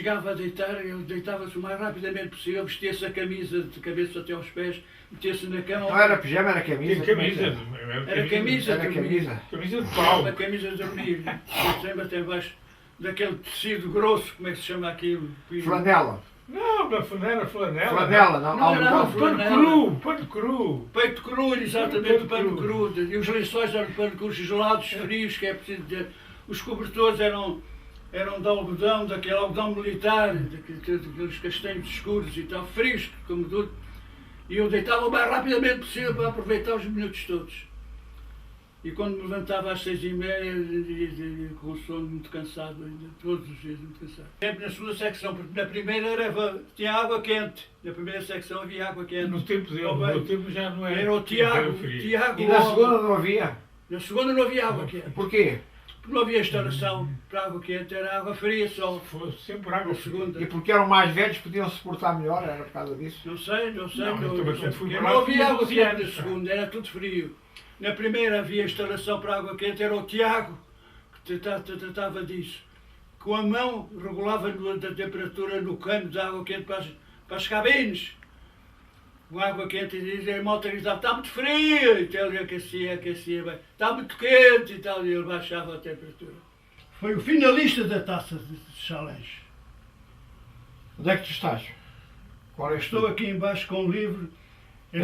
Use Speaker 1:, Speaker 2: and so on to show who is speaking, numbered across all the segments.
Speaker 1: chegava a deitar, ele deitava-se o mais rapidamente possível, vestia-se a camisa de cabeça até aos pés, metia-se na cama.
Speaker 2: Não era pijama, era camisa.
Speaker 1: Era camisa.
Speaker 2: Era camisa.
Speaker 3: Camisa de pau.
Speaker 1: Uma camisa de dormir, sempre até baixo daquele tecido grosso, como é que se chama aquilo?
Speaker 2: Flanela.
Speaker 3: Não, não era flanela.
Speaker 2: Flanela, não.
Speaker 1: Não era
Speaker 2: Algodão.
Speaker 3: Pano cru.
Speaker 1: Peito cru, exatamente, pano cru. E os lençóis eram de pano cru, gelados, frios, que é preciso dizer. Os cobertores eram de algodão, daquele algodão militar, daqueles castanhos escuros e tal, frios, como tudo. E eu deitava o mais rapidamente possível para aproveitar os minutos todos. E quando me levantava às 6h30, com o sono muito cansado ainda, todos os dias muito cansado. Sempre na segunda secção, porque na primeira tinha água quente. Na primeira secção havia água quente.
Speaker 3: No tempo dele, no meu tempo já não era.
Speaker 1: Era o Tiago.
Speaker 2: E na segunda não havia.
Speaker 1: Na segunda não havia água quente.
Speaker 2: Porquê?
Speaker 1: Porque não havia instalação para água quente, era água fria só.
Speaker 3: Foi sempre água
Speaker 1: Na
Speaker 3: fria.
Speaker 1: segunda.
Speaker 2: E porque eram mais velhos, podiam se portar melhor, era por causa disso.
Speaker 1: Não sei.
Speaker 3: Não, eu também quando fui
Speaker 1: Porque
Speaker 3: para lá
Speaker 1: não havia
Speaker 3: tinha
Speaker 1: água
Speaker 3: 12
Speaker 1: quente
Speaker 3: anos,
Speaker 1: na
Speaker 3: pá.
Speaker 1: segunda, era tudo frio. Na primeira havia instalação para água quente, era o Tiago que tratava disso. Com a mão regulava a temperatura no cano de água quente para as cabines. Com água quente e dizia, a malta gritava, está muito frio, então ele aquecia bem. Está muito quente e tal, e ele baixava a temperatura. Foi o finalista da taça de challenge.
Speaker 2: Onde é que tu estás? Qual é
Speaker 1: Estou aqui embaixo com o livro, com a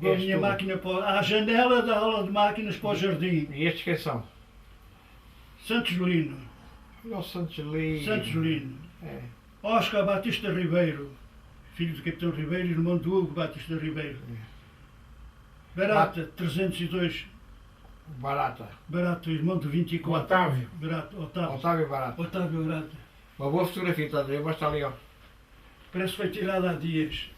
Speaker 2: És
Speaker 1: minha
Speaker 2: tu.
Speaker 1: máquina à janela da aula de máquinas para o jardim.
Speaker 2: E estes quem são?
Speaker 1: Santos Lino.
Speaker 2: O Santos Lino.
Speaker 1: Santos Lino.
Speaker 2: É.
Speaker 1: Oscar Batista Ribeiro, filho do Capitão Ribeiro e irmão do Hugo Batista Ribeiro. Barata, 302.
Speaker 2: Barata.
Speaker 1: Barata, irmão do 24.
Speaker 3: Otávio.
Speaker 1: Barata, Otávio.
Speaker 2: Otávio Barata.
Speaker 1: Otávio Barata.
Speaker 2: Uma boa fotografia, está a ver? Mostra ali, ó.
Speaker 1: Parece que foi tirada há dias.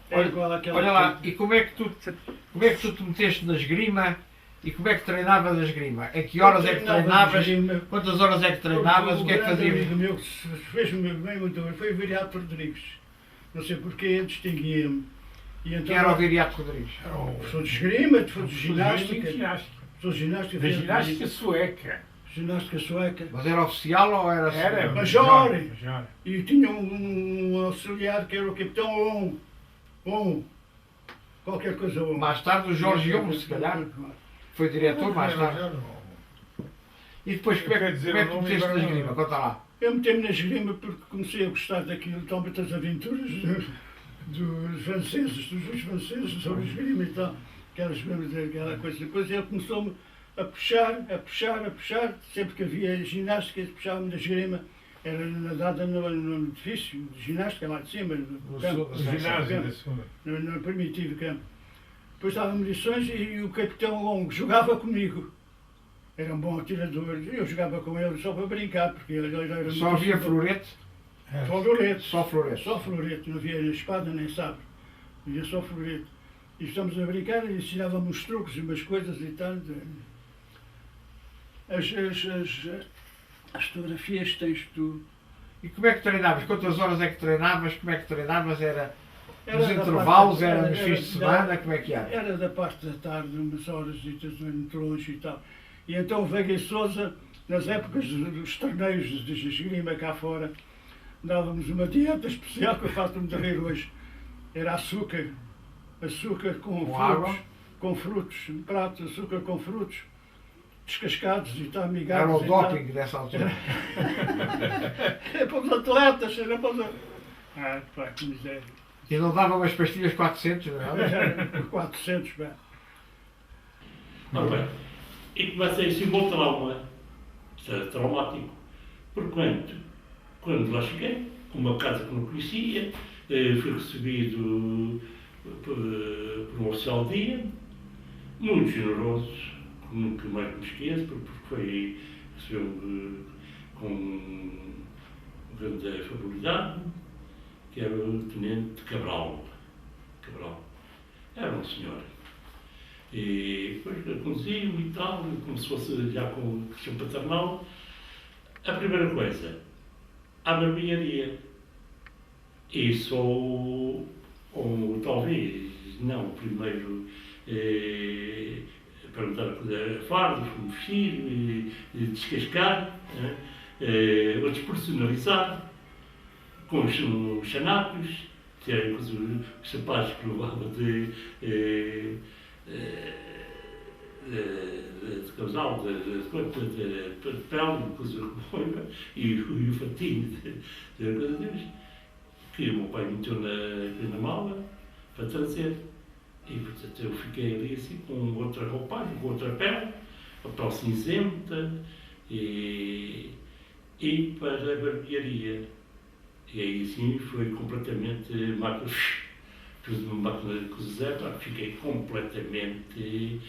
Speaker 1: É
Speaker 2: Olha,
Speaker 1: igual àquela
Speaker 2: olha lá,
Speaker 1: que-
Speaker 2: e como é que tu te meteste na esgrima e como é que treinavas a esgrima? A que horas é que treinavas? Quantas horas é que treinavas? O que é que
Speaker 1: grande
Speaker 2: fazias?
Speaker 1: amigo meu que fez-me bem muito bem foi o Viriato Rodrigues. Não sei porquê, distinguia-me. E então,
Speaker 2: Quem era o Viriato Rodrigues?
Speaker 1: Professor de esgrima, professor de ginástica.
Speaker 3: Ginástica.
Speaker 1: Professor de ginástica.
Speaker 3: Da
Speaker 1: fez-
Speaker 3: ginástica sueca.
Speaker 1: Ginástica sueca.
Speaker 2: Mas era oficial ou era...
Speaker 3: Era
Speaker 1: Major.
Speaker 3: Major.
Speaker 1: E tinha um auxiliar que era o Capitão On. Qualquer coisa On.
Speaker 2: Mais tarde o Jorge Gomes, se calhar. Foi diretor mais tarde. E depois como é
Speaker 3: Quer
Speaker 2: que
Speaker 3: dizer,
Speaker 2: como é que
Speaker 3: o
Speaker 2: tu
Speaker 3: nome
Speaker 2: meteste na
Speaker 3: agora não-
Speaker 2: esgrima? Conta lá.
Speaker 1: Eu meti-me na esgrima porque comecei a gostar daquilo, talvez das aventuras dos franceses, dos juízes franceses sobre a esgrima e tal. Aquela coisa. Depois ele começou-me a puxar, sempre que havia ginástica, ele puxava-me da esgrima. Era nadada no edifício de ginástica, lá de cima, no campo.
Speaker 3: O ginásio da segunda.
Speaker 1: No primitivo campo. Depois dava-me lições e o capitão Longo jogava comigo. Era um bom atirador. Eu jogava com ele só para brincar, porque ele era
Speaker 2: Só
Speaker 1: muito
Speaker 2: havia
Speaker 1: bom.
Speaker 2: florete?
Speaker 1: Só florete.
Speaker 2: Só florete.
Speaker 1: Só florete. Não havia espada nem sabre. Havia só florete. E estamos a brincar e ensinava-me uns truques e umas coisas e tal. As fotografias tens tu.
Speaker 2: E como é que treinavas? Quantas horas é que treinavas? Como é que treinavas? Era nos
Speaker 1: da
Speaker 2: intervalos?
Speaker 1: parte-
Speaker 2: Era nos fins de semana?
Speaker 1: da-
Speaker 2: Como é que era?
Speaker 1: Era da parte da tarde, umas horas e muito longe e tal. E então o Veiga e Sousa, nas épocas dos torneios de esgrima cá fora, dávamos uma dieta especial que eu faço-me de rir hoje. Era açúcar com frutos,
Speaker 2: água?
Speaker 1: com frutos, um prato de açúcar com frutos, descascados e tal,
Speaker 2: Era
Speaker 1: amigados.
Speaker 2: o doping dessa altura.
Speaker 1: Era para os atletas, era para os... Ah, pá, que miséria.
Speaker 2: E não dava umas pastilhas 400, não é?
Speaker 1: Era por 400, bem.
Speaker 4: Ora bem, e começa esse bom trauma, traumático, porque quando lá cheguei, com uma casa que não conhecia, fui recebido por um oficial de dia, muito generoso, que nunca mais me esqueço, porque recebeu-me com grande afabilidade, que era o Tenente Cabral. Era um senhor. E depois conduziu e tal, como se fosse já com questão paternal. A primeira coisa, a barbearia. E sou, ou talvez, não, o primeiro perguntar a fardos, como vestir, descascar. outros personalizados, com os chanatos, que eram os sapatos que levava de casal, de pele, e o fatinho de coisa deles, que o meu pai meteu na mala para trazer. E portanto eu fiquei ali assim com outra roupagem, com outra pele, a pele cinzenta, e para a barbearia. E aí sim foi completamente tudo numa máquina de cozer, fiquei completamente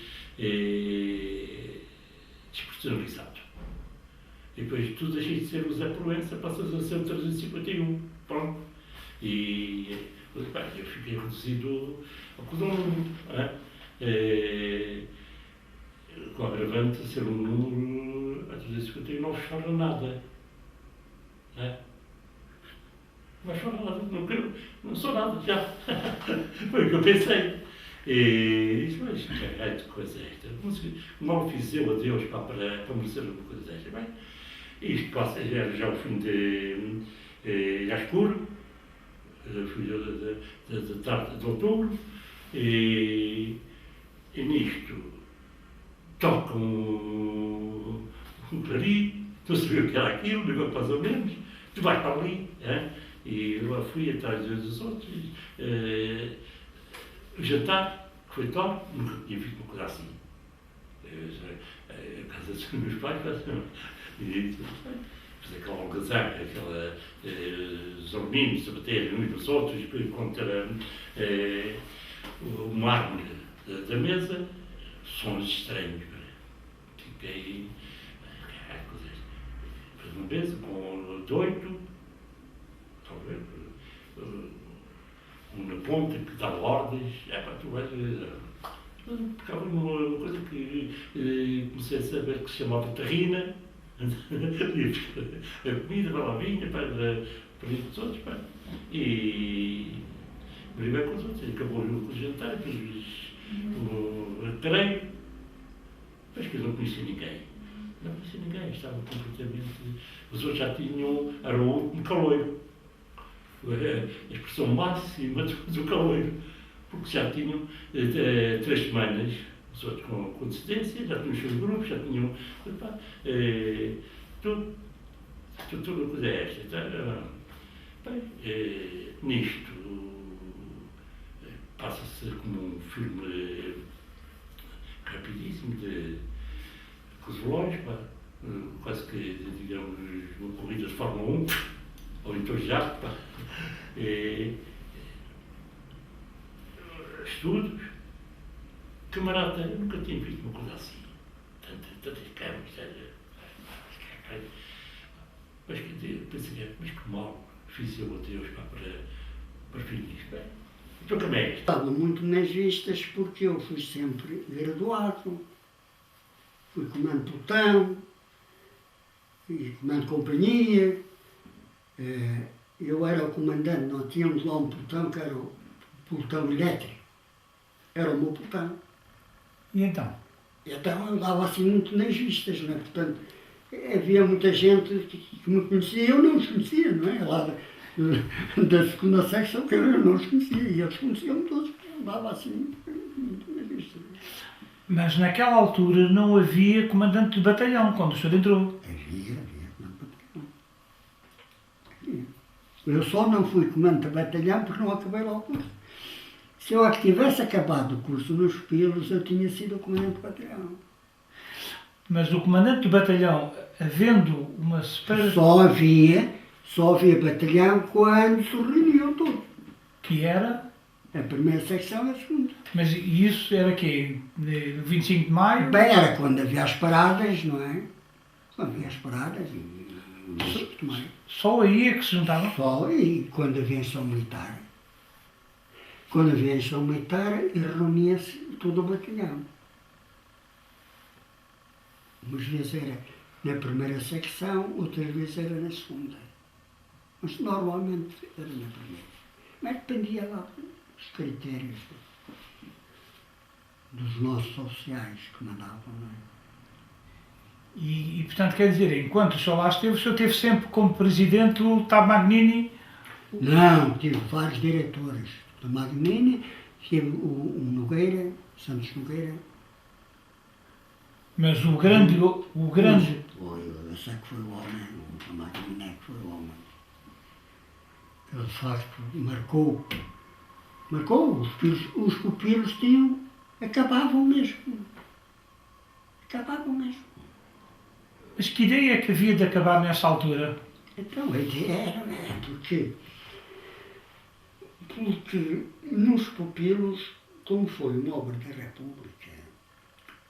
Speaker 4: despersonalizado. E depois tu deixas de ser o Zé Proença, passas a ser o 351. Pronto. E bem, eu fiquei reduzido ao costume. Com a agravante de ser um número a 351 não chora nada. Não chora nada, não sou nada já. Foi o que eu pensei. E disse, mas que raio de coisa é esta? Mal fiz eu a Deus para merecer uma coisa desta. Bem, isto passa já o fim já escuro, da tarde de outubro, e nisto toca um clarim, tu sabia o que era aquilo, ligou mais ou menos, tu vais para ali, e lá fui atrás dos outros. O jantar, que foi top, nunca tinha visto uma coisa assim. A casa dos meus pais, fazer aquela algazarra, aquela zorninho, sabater uns dos outros, depois contra o mármore da mesa, sons estranhos. Fiquei. Fiz uma mesa com 8, talvez, na ponta que dava ordens, tu vais. Ficava uma coisa que comecei a saber que se chamava terrina. A comida para lá vinha, para os outros, e primeiro com os outros, acabou o jantar, depois o recreio, depois que eu não conhecia ninguém. Não conhecia ninguém, estava completamente. Os outros já tinham, era o último caloiro, a expressão máxima do caloiro, porque já tinham 3 semanas. Os outros com antecedência, já tinham os seus grupos, já tinham. Tudo a coisa é esta. Bem, nisto passa-se como um filme rapidíssimo de relógios, quase que, digamos, uma corrida de Fórmula 1, ou então já, estudos. Camarada, eu nunca tinha visto uma coisa assim. Tantas câmaras, mas pensei, mas que mal fiz eu a Deus para filhos. Bem, então como é isto?
Speaker 5: Estava muito nas vistas porque eu fui sempre graduado, fui comando de pelotão, fui comando de companhia. Eu era o comandante, nós tínhamos lá um pelotão que era o pelotão elétrico. Era o meu pelotão.
Speaker 6: E então?
Speaker 5: Então eu dava assim muito nas vistas, não é? Portanto, havia muita gente que me conhecia, eu não os conhecia, não é? Lá da segunda secção que eu não os conhecia, e eles conheciam-me todos, eu dava assim muito nas vistas.
Speaker 6: Mas naquela altura não havia comandante de batalhão, quando o senhor entrou.
Speaker 5: Havia comandante. Eu só não fui comandante de batalhão porque não acabei lá o curso. Se eu tivesse acabado o curso nos Pilos, eu tinha sido o comandante de batalhão.
Speaker 6: Mas o comandante do batalhão, havendo uma separação...
Speaker 5: Só havia batalhão quando se reuniam todos.
Speaker 6: Que era?
Speaker 5: A primeira secção e a segunda.
Speaker 6: Mas isso era quê? No 25 de maio?
Speaker 5: Bem, era quando havia as paradas, não é? Quando havia as paradas e o 25 de maio.
Speaker 6: Só aí é que se juntavam?
Speaker 5: Só aí, quando havia ação militar. Quando havia ação militar, reunia-se todo o batalhão. Umas vezes era na primeira secção, outras vezes era na segunda. Mas normalmente era na primeira. Mas dependia lá dos critérios dos nossos oficiais que mandavam, não é?
Speaker 6: E, portanto, quer dizer, enquanto o senhor lá esteve, o senhor teve sempre como presidente o Tabagnini.
Speaker 5: Não, tive vários diretores. Do Magnini, tive o Nogueira, Santos Nogueira.
Speaker 6: Mas o grande.
Speaker 5: Eu sei que foi o homem, o Magnini é que foi o homem. Ele, de facto, marcou. Os pupilos tinham, acabavam mesmo.
Speaker 6: Mas que ideia é que havia de acabar nessa altura?
Speaker 5: Então, a ideia era, porque nos pupilos, como foi uma obra da República,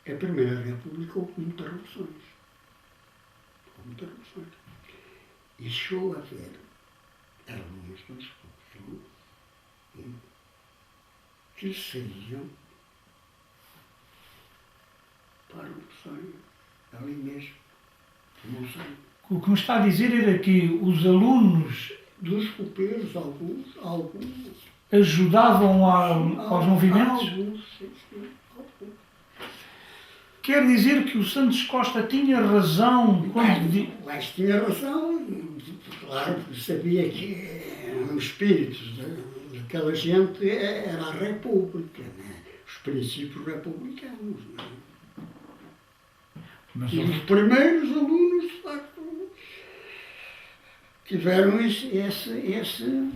Speaker 5: a Primeira República houve muitas revoluções. E chegou a haver alunos dos pupilos que saíam para o sonho, ali mesmo, no sonho.
Speaker 6: O que me está a dizer era que os alunos
Speaker 5: Dos pupilos, alguns.
Speaker 6: ajudavam aos movimentos?
Speaker 5: Alguns, sim, alguns.
Speaker 6: Quer dizer que o Santos Costa tinha razão quando...
Speaker 5: Mas tinha razão, claro, porque sabia que os espíritos daquela gente era a República, né? Os princípios republicanos. Né?
Speaker 6: Mas
Speaker 5: E os primeiros alunos, de facto, tiveram esse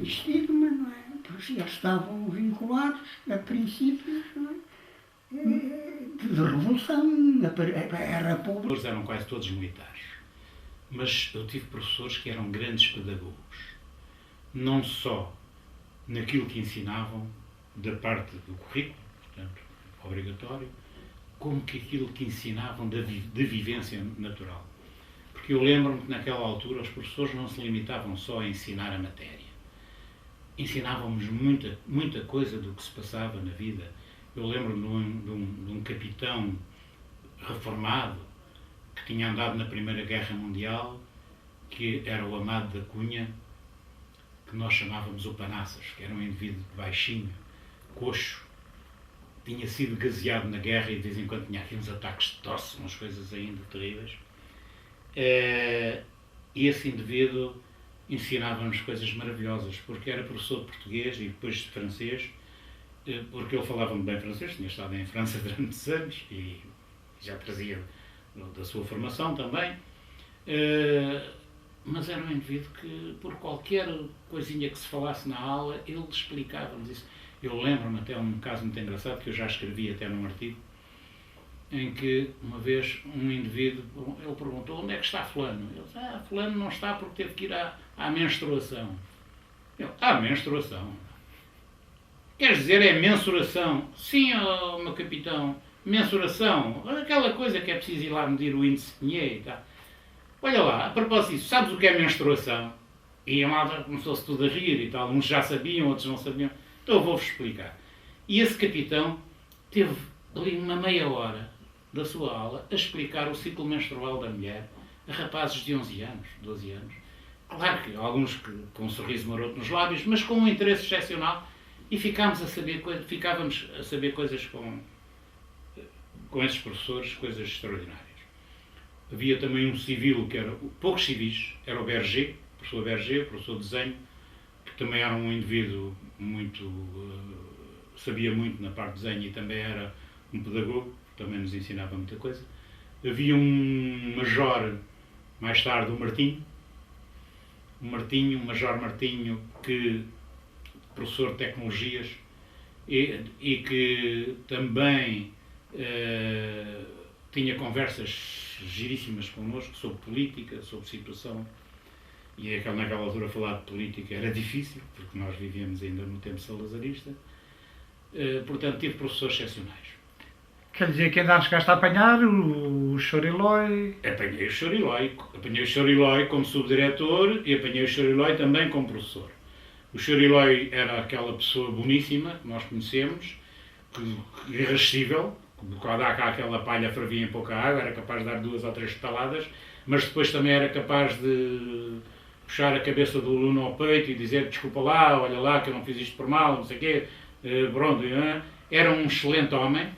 Speaker 5: estigma, não é? Porque eles estavam vinculados a princípios, não é? De revolução, a República.
Speaker 7: Os professores eram quase todos militares, mas eu tive professores que eram grandes pedagogos, não só naquilo que ensinavam da parte do currículo, portanto, obrigatório, como que aquilo que ensinavam de vivência natural. Porque eu lembro-me que naquela altura os professores não se limitavam só a ensinar a matéria. Ensinavam-nos muita coisa do que se passava na vida. Eu lembro-me de um capitão reformado que tinha andado na Primeira Guerra Mundial, que era o Amado da Cunha, que nós chamávamos o Panaças, que era um indivíduo baixinho, coxo, tinha sido gaseado na guerra e de vez em quando tinha aqui uns ataques de tosse, umas coisas ainda terríveis. E esse indivíduo ensinava-nos coisas maravilhosas, porque era professor de português e depois de francês, porque ele falava muito bem francês, tinha estado em França durante muitos anos e já trazia da sua formação também, mas era um indivíduo que, por qualquer coisinha que se falasse na aula, ele explicava-nos isso. Eu lembro-me até um caso muito engraçado, que eu já escrevi até num artigo, em que uma vez um indivíduo, ele perguntou: onde é que está fulano? Ele disse: fulano não está porque teve que ir à menstruação. Ele: menstruação? Queres dizer é mensuração? Sim, meu capitão, mensuração, aquela coisa que é preciso ir lá medir o índice de Pinheiro e tal. Olha lá, a propósito disso, sabes o que é menstruação? E a malta começou-se tudo a rir e tal, uns já sabiam, outros não sabiam. Então eu vou-vos explicar. E esse capitão teve ali uma meia hora da sua aula a explicar o ciclo menstrual da mulher a rapazes de 11 anos, 12 anos. Claro que alguns com um sorriso maroto nos lábios, mas com um interesse excepcional, e ficávamos a saber coisas com esses professores, coisas extraordinárias. Havia também um civil, que era poucos civis, era o Berger, o professor de desenho, que também era um indivíduo muito, sabia muito na parte de desenho e também era um pedagogo, também nos ensinava muita coisa. Havia um major, mais tarde, o Major Martinho, que professor de tecnologias e que também tinha conversas giríssimas connosco sobre política, sobre situação, e naquela altura falar de política era difícil, porque nós vivíamos ainda no tempo salazarista. Portanto, tive professores excepcionais.
Speaker 6: Quer dizer que ainda chegaste a apanhar o Chorilói?
Speaker 7: Apanhei o Chorilói como subdiretor e apanhei o Chorilói também como professor. O Chorilói era aquela pessoa boníssima que nós conhecemos, irresistível, quando há cá aquela palha fervia em pouca água, era capaz de dar 2 ou 3 estaladas, mas depois também era capaz de puxar a cabeça do aluno ao peito e dizer: desculpa lá, olha lá que eu não fiz isto por mal, não sei o quê. Pronto, era um excelente homem.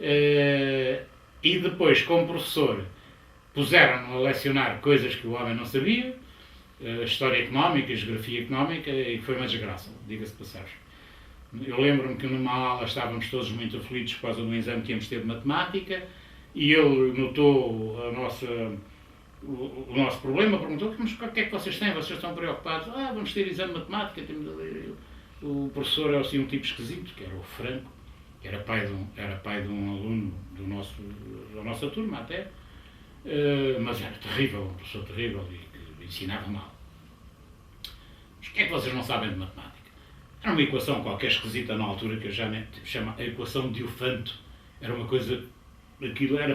Speaker 7: E depois, como professor, puseram-no a lecionar coisas que o homem não sabia, história económica, geografia económica, e foi uma desgraça, diga-se de passagem. Eu lembro-me que numa aula estávamos todos muito aflitos por causa do exame que íamos ter de matemática, e ele notou o nosso problema, perguntou: mas o que é que vocês têm? Vocês estão preocupados? Vamos ter exame de matemática. O professor era assim um tipo esquisito, que era o Franco, que era pai de um aluno da nossa turma até, mas era terrível, um professor terrível e que ensinava mal. Mas o que é que vocês não sabem de matemática? Era uma equação qualquer esquisita na altura, que eu já nem chamo a equação de Diofanto. Era uma coisa, aquilo era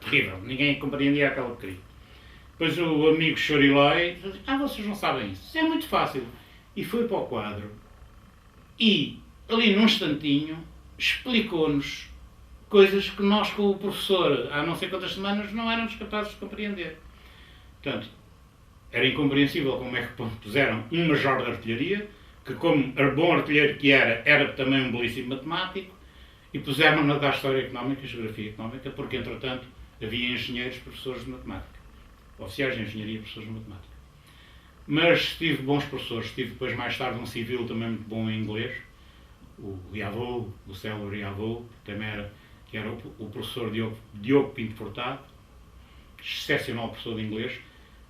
Speaker 7: terrível, ninguém compreendia aquela porcaria. Depois o amigo Chorilói disse: vocês não sabem isso, isso é muito fácil. E foi para o quadro e, ali num instantinho, explicou-nos coisas que nós, com o professor, há não sei quantas semanas, não éramos capazes de compreender. Portanto, era incompreensível como é que puseram um major de artilharia, que, como bom artilheiro que era também um belíssimo matemático, e puseram na da História Económica e Geografia Económica, porque, entretanto, havia engenheiros, professores de matemática. Oficiais de engenharia, professores de matemática. Mas tive bons professores. Tive depois, mais tarde, um civil também muito bom em inglês, o Riavou, o célebre Riavou, que era o professor Diogo Pinto Furtado, excepcional professor de inglês.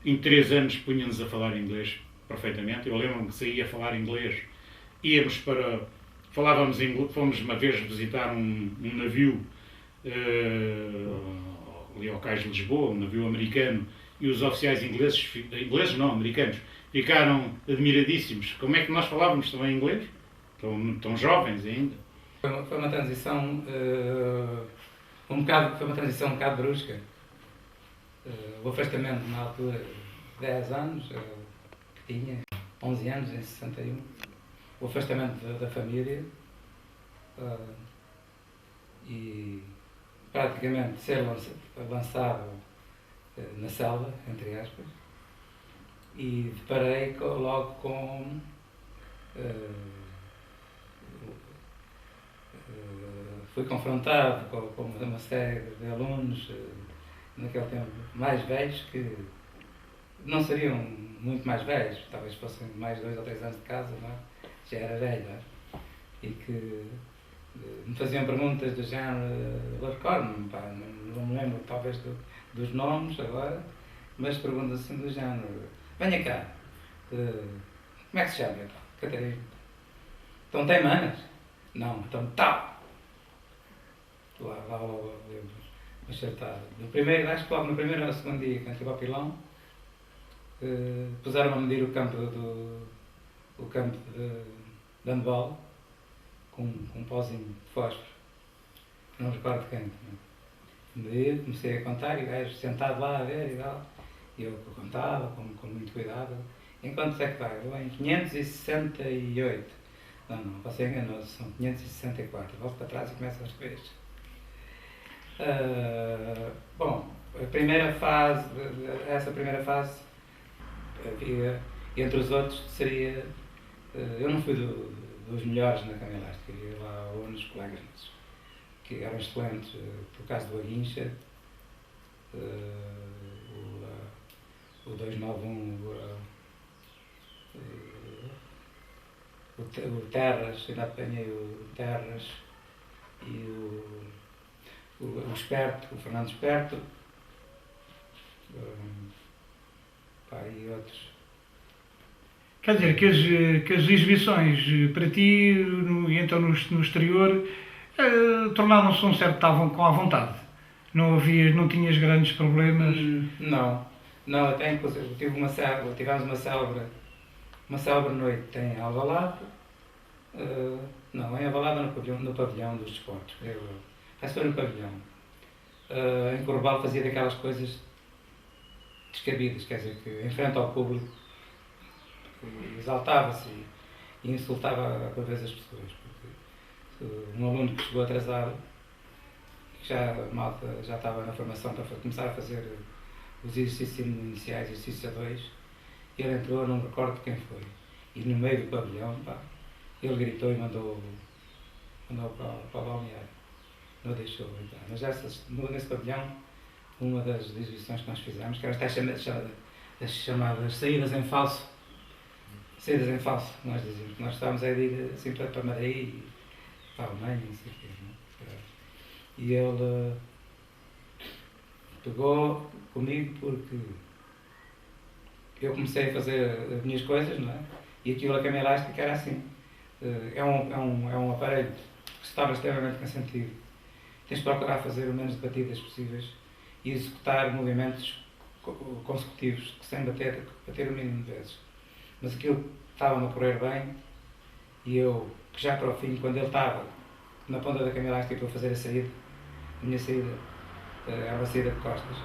Speaker 7: Em 3 anos punha-nos a falar inglês perfeitamente. Eu lembro-me que saía a falar inglês, falávamos inglês, fomos uma vez visitar um navio ali ao Cais de Lisboa, um navio americano, e os oficiais americanos, ficaram admiradíssimos. Como é que nós falávamos também inglês? Tão jovens ainda.
Speaker 8: Foi uma transição um bocado brusca. O afastamento na altura, 10 anos, que tinha 11 anos em 61, o afastamento da família e praticamente ser lançado na selva, entre aspas, e deparei logo com fui confrontado com uma série de alunos naquele tempo mais velhos, que não seriam muito mais velhos, talvez fossem mais 2 ou 3 anos de casa, não é? Já era velho, não é? E que me faziam perguntas do género, eu recordo-me, não me lembro talvez dos nomes agora, mas perguntas assim do género: venha cá, como é que se chama? Catarina. Então tem manas? Não, então tal. Lá lembro, acertado. Acho que logo no primeiro ou no segundo dia, quando estive ao pilão, puseram a medir o campo de handball com um pozinho de fósforo, não recordo quem. Medi, comecei a contar, e o gajo sentado lá a ver e tal, e eu contava com muito cuidado. Em quantos é que vai? Eu em 568. Não, você enganou-se, são 564. Volto para trás e começo a escrever. Bom, essa primeira fase, entre os outros, seria... eu não fui dos melhores na cama elástica, havia lá uns colegas que eram excelentes, por causa do Aguincha, o 291, o Terras, ainda apanhei o Terras, e o Esperto, o Fernando Esperto, e outros.
Speaker 6: Quer dizer, que as exibições para ti, e então no exterior, tornavam-se com à vontade? Não tinhas grandes problemas?
Speaker 8: Não, até inclusive tivemos uma célebre noite em Alvalade, em Alvalade no pavilhão dos desportos, acho que foi no pavilhão, em que o Rebalo fazia daquelas coisas descabidas, quer dizer, que em frente ao público exaltava-se e insultava por vezes as pessoas, porque um aluno que chegou atrasado, que a malta já estava na formação para começar a fazer os exercícios iniciais, exercícios a 2, ele entrou, não me recordo quem foi, e no meio do pavilhão, ele gritou e mandou para o balneário, não deixou entrar. Mas nesse pavilhão uma das exibições que nós fizemos, que era as chamadas saídas em falso. Saídas em falso, nós dizíamos. Nós estávamos a ir assim para Maraí e para a Alemanha, não sei o quê. Não é? E ele pegou comigo porque eu comecei a fazer as minhas coisas, não é? E aquilo, a cama elástica, era assim. É um aparelho que se torna extremamente cansativo. Tens de procurar fazer o menos de batidas possíveis e executar movimentos consecutivos, sem bater o mínimo de vezes. Mas aquilo estava-me a correr bem e eu, que já para o fim, quando ele estava na ponta da cama elástica para fazer a minha saída era uma saída de costas,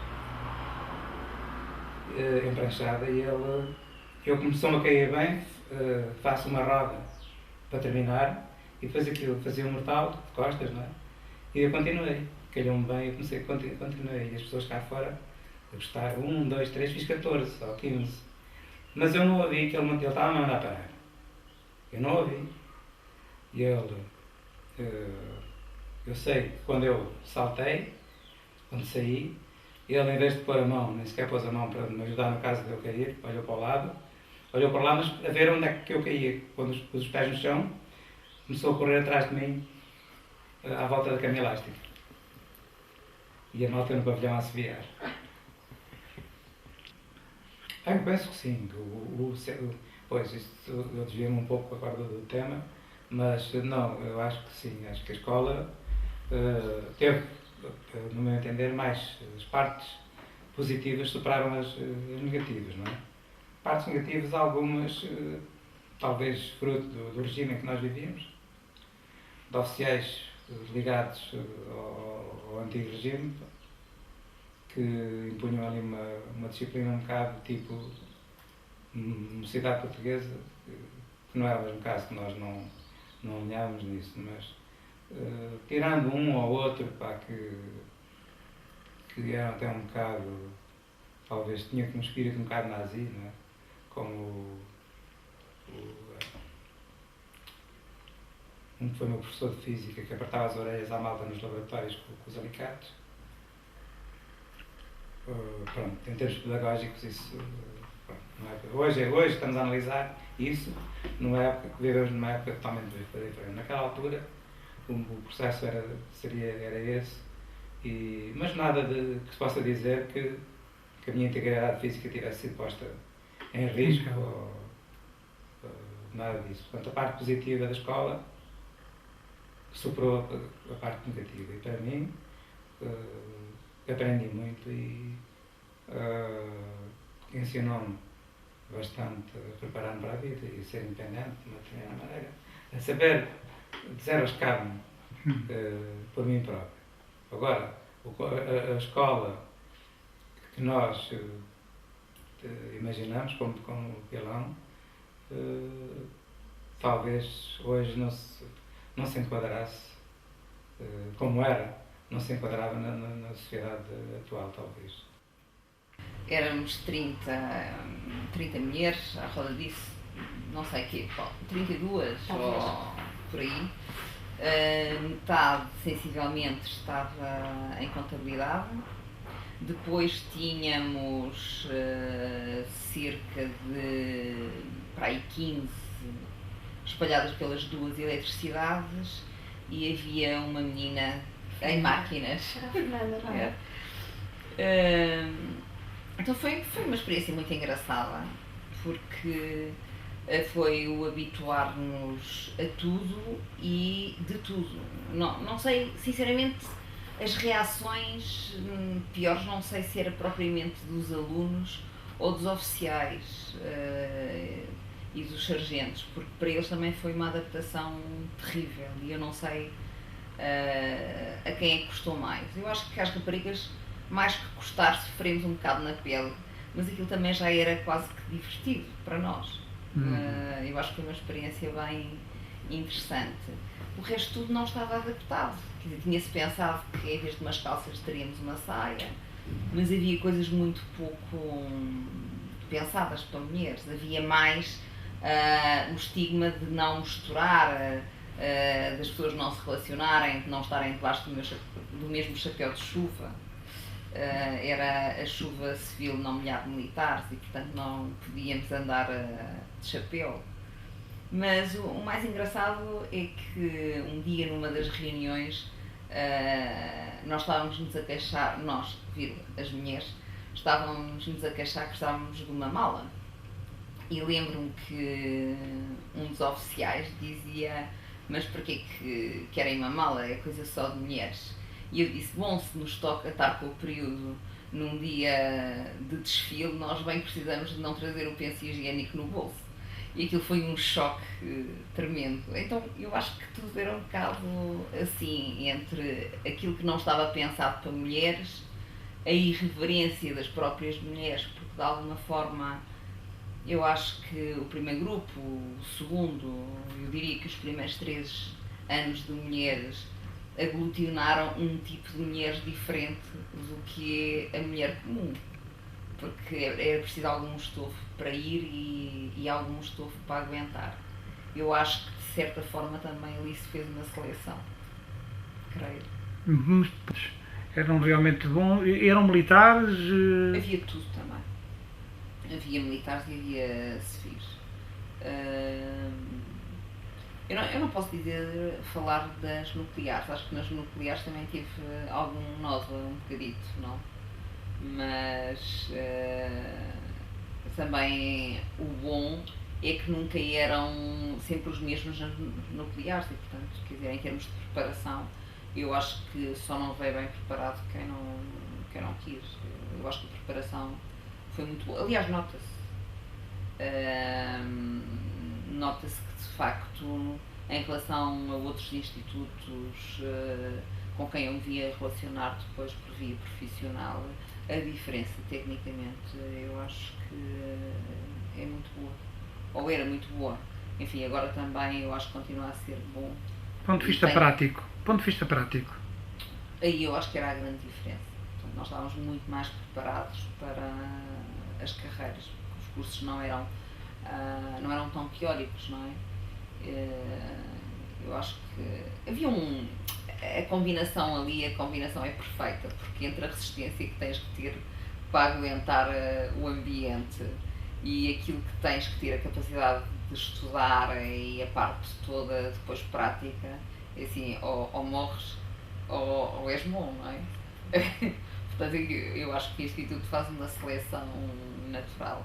Speaker 8: empranchada, e eu começou-me a cair bem, faço uma roda para terminar e depois aquilo fazia um mortal de costas, não é? E eu continuei, calhou-me bem, eu continuei, e as pessoas cá fora a gostar, 1, 2, 3, fiz 14 ou 15, mas eu não ouvi que ele estava a mandar parar, eu não ouvi, e eu sei que quando eu saltei, quando saí, ele, em vez de pôr a mão, nem sequer pôs a mão para me ajudar no caso de eu cair, olhou para o lado, olhou para lá, mas a ver onde é que eu caía. Quando pus os pés no chão, começou a correr atrás de mim, à volta da cama elástica. E a malta no pavilhão a assobiar. Eu penso que sim. Pois, isto, eu desvio-me um pouco agora do tema, mas não, eu acho que sim. Acho que a escola teve, no meu entender, mais as partes positivas superaram as negativas, não é? Partes negativas, algumas, talvez fruto do regime em que nós vivíamos, de oficiais ligados ao antigo regime, que impunham ali uma disciplina um bocado tipo mocidade portuguesa, que não era o mesmo caso, que nós não alinhávamos nisso, mas tirando um ou outro, pá, que eram até um bocado, talvez tinha um espírito um bocado nazi, não é? Como um que foi meu professor de física, que apertava as orelhas à malta nos laboratórios com os alicates. Pronto, em termos pedagógicos, isso não é. Hoje estamos a analisar isso numa época que vivemos numa época totalmente diferente. Naquela altura o processo era esse, mas nada de que se possa dizer que a minha integridade física tivesse sido posta em risco ou nada disso. Portanto, a parte positiva da escola superou a parte negativa, e para mim aprendi muito e ensinou-me bastante a preparar-me para a vida e a ser independente de uma determinada maneira, a saber desenrascar-me por mim próprio. Agora, a escola que nós imaginamos como pilão, talvez hoje não se enquadrasse como era, não se enquadrava na sociedade atual, talvez.
Speaker 9: Éramos 30 mulheres, à roda disso, não sei o quê, 32 ou por aí. Metade, sensivelmente, estava em contabilidade. Depois tínhamos cerca de para aí 15 espalhadas pelas duas eletricidades e havia uma menina em máquinas. Então foi uma experiência muito engraçada, porque foi o habituar-nos a tudo e de tudo. Não sei, sinceramente, as reações piores não sei se era propriamente dos alunos ou dos oficiais e dos sargentos, porque para eles também foi uma adaptação terrível e eu não sei a quem é que custou mais. Eu acho que as raparigas, mais que custar, sofremos um bocado na pele, mas aquilo também já era quase que divertido para nós. Eu acho que foi uma experiência bem interessante. O resto tudo não estava adaptado. Tinha-se pensado que em vez de umas calças teríamos uma saia, mas havia coisas muito pouco pensadas para mulheres. Havia mais o estigma de não misturar, das pessoas não se relacionarem, de não estarem debaixo do mesmo chapéu de chuva. era a chuva civil não molhar militares e, portanto, não podíamos andar de chapéu. Mas o mais engraçado é que um dia, numa das reuniões, nós estávamos-nos a queixar, nós, as mulheres, estávamos-nos a queixar que estávamos de uma mala. E lembro-me que um dos oficiais dizia: mas porquê que querem uma mala? É coisa só de mulheres. E eu disse: bom, se nos toca estar com o período num dia de desfile, nós bem precisamos de não trazer o penso higiênico no bolso. E aquilo foi um choque tremendo. Então eu acho que tudo era um bocado assim, entre aquilo que não estava pensado para mulheres, a irreverência das próprias mulheres, porque de alguma forma eu acho que o primeiro grupo, o segundo, eu diria que os primeiros 3 anos de mulheres aglutinaram um tipo de mulheres diferente do que é a mulher comum. Porque era preciso algum estofo para ir e algum estofo para aguentar. Eu acho que, de certa forma, também ali se fez uma seleção, creio.
Speaker 6: Eram realmente bons, eram militares?
Speaker 9: Havia tudo também. Havia militares e havia civis. Eu não posso falar das nucleares, acho que nas nucleares também tive algum nova, um bocadito, não? Mas também o bom é que nunca eram sempre os mesmos nas nucleares e, portanto, quer dizer, em termos de preparação, eu acho que só não veio bem preparado quem não quis. Eu acho que a preparação foi muito boa. Aliás, nota-se que, de facto, em relação a outros institutos com quem eu me via relacionar depois por via profissional, a diferença, tecnicamente, eu acho que é muito boa. Ou era muito boa. Enfim, agora também eu acho que continua a ser bom.
Speaker 6: Ponto de vista prático. Ponto de vista prático.
Speaker 9: Aí eu acho que era a grande diferença. Portanto, nós estávamos muito mais preparados para as carreiras, porque os cursos não eram tão teóricos, não é? Eu acho que havia a combinação ali, a combinação é perfeita, porque entre a resistência que tens que ter para aguentar o ambiente e aquilo que tens que ter a capacidade de estudar e a parte toda depois prática, é assim, ou morres ou és bom, não é? Portanto, eu acho que o Instituto faz uma seleção natural.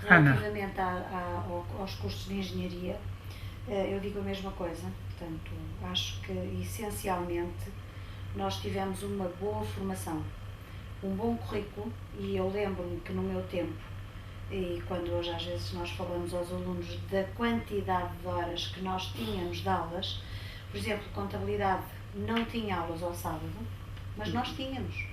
Speaker 10: Relativamente aos cursos de engenharia, eu digo a mesma coisa. Portanto, acho que essencialmente nós tivemos uma boa formação, um bom currículo, e eu lembro-me que no meu tempo, e quando hoje às vezes nós falamos aos alunos da quantidade de horas que nós tínhamos de aulas, por exemplo, contabilidade não tinha aulas ao sábado, mas nós tínhamos.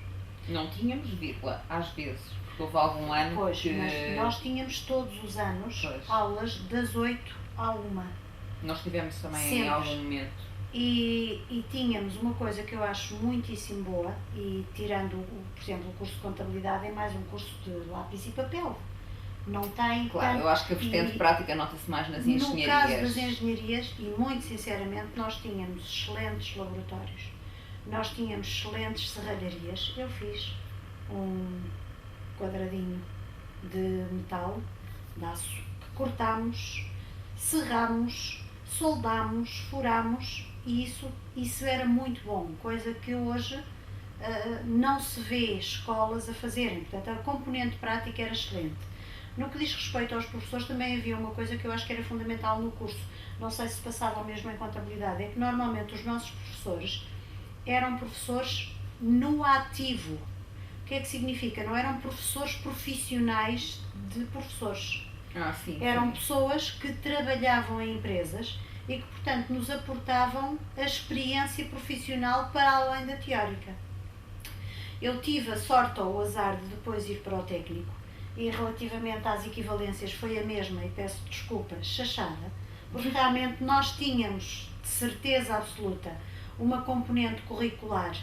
Speaker 9: Não tínhamos, vírgula, às vezes, porque houve algum ano
Speaker 10: pois,
Speaker 9: que...
Speaker 10: mas nós tínhamos todos os anos aulas das 8 à 1.
Speaker 9: Nós tivemos também
Speaker 10: sempre.
Speaker 9: Em algum momento.
Speaker 10: E tínhamos uma coisa que eu acho muitíssimo boa, e tirando, por exemplo, o curso de contabilidade é mais um curso de lápis e papel. Não tem
Speaker 9: claro,
Speaker 10: tanto,
Speaker 9: eu acho que a vertente prática nota-se mais nas engenharias.
Speaker 10: No caso das engenharias, e muito sinceramente, nós tínhamos excelentes laboratórios, nós tínhamos excelentes serralharias. Eu fiz um quadradinho de metal, de aço, que cortámos, serrámos, soldámos, furámos, e isso era muito bom, coisa que hoje não se vê escolas a fazerem. Portanto, a componente prática era excelente. No que diz respeito aos professores, também havia uma coisa que eu acho que era fundamental no curso, não sei se passava o mesmo em contabilidade, é que normalmente os nossos professores eram professores no ativo. O que é que significa? Não eram professores profissionais de professores.
Speaker 9: Sim,
Speaker 10: eram pessoas que trabalhavam em empresas e que, portanto, nos aportavam a experiência profissional para além da teórica. Eu tive a sorte ou o azar de depois ir para o técnico, e relativamente às equivalências foi a mesma, e peço desculpa, chachada, porque realmente nós tínhamos, de certeza absoluta, uma componente curricular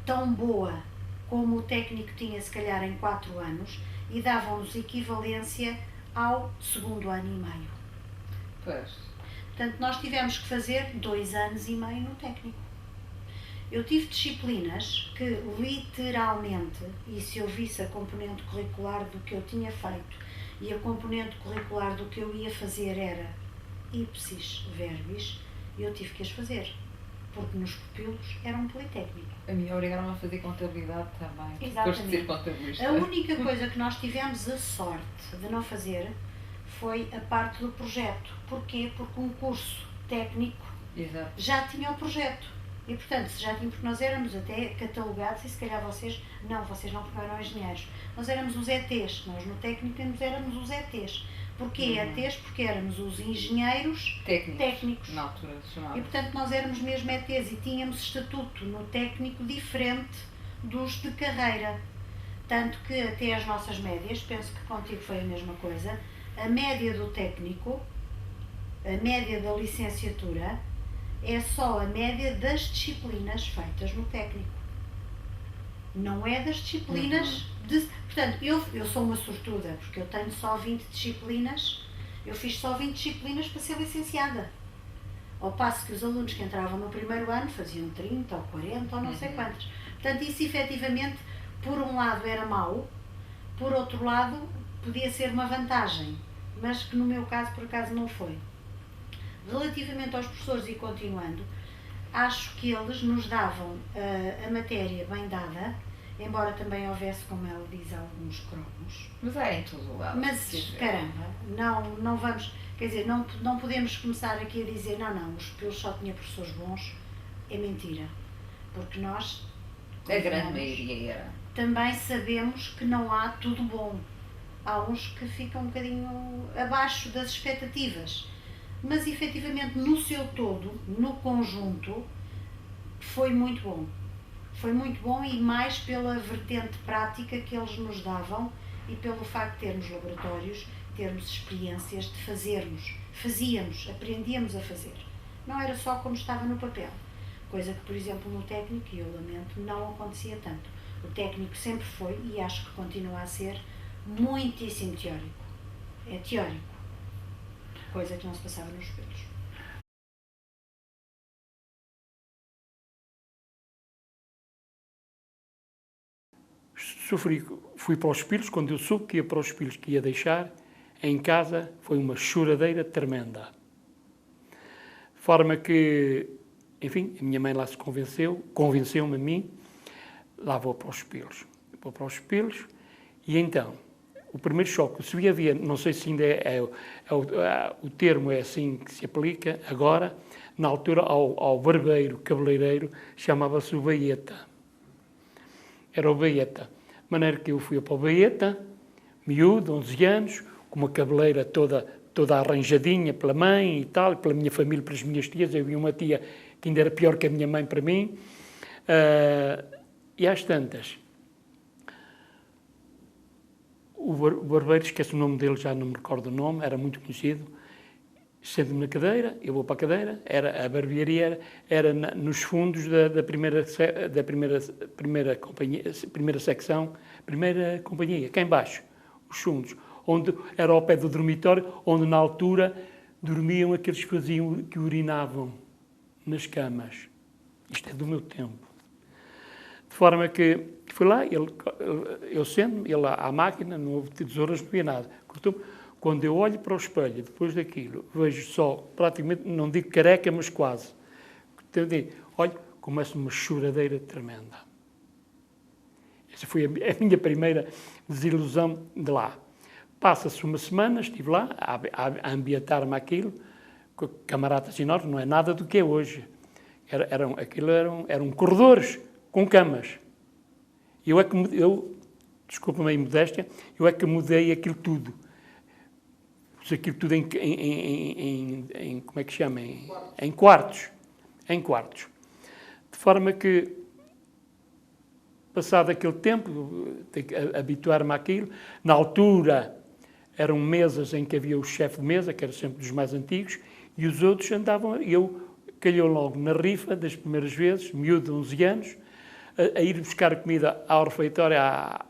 Speaker 10: tão boa como o técnico tinha, se calhar, em 4 anos, e davam-nos equivalência ao 2º ano e meio.
Speaker 9: Pois.
Speaker 10: Portanto, nós tivemos que fazer 2 anos e meio no técnico. Eu tive disciplinas que literalmente, e se eu visse a componente curricular do que eu tinha feito e a componente curricular do que eu ia fazer era ipsis verbis, eu tive que as fazer, porque nos pupilos era um politécnico.
Speaker 9: A mim obrigaram-me a fazer contabilidade também.
Speaker 10: Exatamente.
Speaker 9: Depois de ser contabilista.
Speaker 10: A única coisa que nós tivemos a sorte de não fazer foi a parte do projeto. Porquê? Porque um curso técnico
Speaker 9: Exato.
Speaker 10: já tinha o projeto. E, portanto, se já tinha, porque nós éramos até catalogados, e se calhar vocês não porque eram engenheiros. Nós éramos os ETs, nós no técnico éramos os ETs. Porquê ETs? Porque éramos os engenheiros técnicos.
Speaker 9: Na altura se chamava.
Speaker 10: E, portanto, nós éramos mesmo ETs e tínhamos estatuto no técnico diferente dos de carreira. Tanto que até as nossas médias, penso que contigo foi a mesma coisa, a média do técnico, a média da licenciatura, é só a média das disciplinas feitas no técnico. Não é das disciplinas Portanto, eu sou uma sortuda, porque eu tenho só 20 disciplinas, eu fiz só 20 disciplinas para ser licenciada. Ao passo que os alunos que entravam no primeiro ano faziam 30 ou 40 ou não sei quantas. Portanto, isso efetivamente, por um lado era mau, por outro lado podia ser uma vantagem, mas que no meu caso, por acaso, não foi. Relativamente aos professores, e continuando, acho que eles nos davam a matéria bem dada, embora também houvesse, como ela diz, alguns cromos.
Speaker 9: Mas é em todo o lado.
Speaker 10: Mas, caramba, não vamos, quer dizer, não podemos começar aqui a dizer, não, os pupilos só tinham professores bons, é mentira. Porque nós,
Speaker 9: a grande maioria era.
Speaker 10: Também sabemos que não há tudo bom. Há uns que ficam um bocadinho abaixo das expectativas. Mas, efetivamente, no seu todo, no conjunto, foi muito bom. Foi muito bom e mais pela vertente prática que eles nos davam e pelo facto de termos laboratórios, termos experiências de fazíamos, aprendíamos a fazer. Não era só como estava no papel. Coisa que, por exemplo, no técnico, e eu lamento, não acontecia tanto. O técnico sempre foi, e acho que continua a ser, muitíssimo teórico. É teórico. Coisa que não se passava nos pupilos.
Speaker 11: Fui para os pupilos, quando eu soube que ia para os pupilos, que ia deixar, em casa foi uma choradeira tremenda. De forma que, enfim, a minha mãe lá se convenceu-me a mim, lá vou para os pupilos. Vou para os pupilos e então, o primeiro choque, se havia, não sei se ainda o termo é assim que se aplica agora, na altura ao barbeiro, cabeleireiro, chamava-se o baeta. Era o baeta. De maneira que eu fui para o baeta, miúdo, 11 anos, com uma cabeleira toda arranjadinha pela mãe e tal, pela minha família, pelas minhas tias. Eu vi uma tia que ainda era pior que a minha mãe para mim. E às tantas, o barbeiro, esqueço o nome dele, já não me recordo o nome, era muito conhecido. Sento-me na cadeira, eu vou para a cadeira, a barbearia era nos fundos da primeira secção, primeira companhia, cá em baixo, os fundos, onde era ao pé do dormitório, onde na altura dormiam aqueles que urinavam nas camas. Isto é do meu tempo. De forma que fui lá, eu sento-me, ele à máquina, não houve tesouras, não havia nada. Cortou-me. Quando eu olho para o espelho, depois daquilo, vejo só, praticamente, não digo careca, mas quase. Olho, começa uma choradeira tremenda. Essa foi a minha primeira desilusão de lá. Passa-se uma semana, estive lá, a ambientar-me aquilo, com camaradas enormes, não é nada do que é hoje. Eram corredores com camas. Desculpa-me a imodéstia, eu é que mudei aquilo tudo. Aquilo tudo como é que se chama? Em quartos. Em quartos. De forma que, passado aquele tempo, tenho que habituar-me àquilo. Na altura, eram mesas em que havia o chefe de mesa, que era sempre dos mais antigos, e os outros andavam, calhou logo na rifa, das primeiras vezes, miúdo de 11 anos, a ir buscar comida ao refeitório, à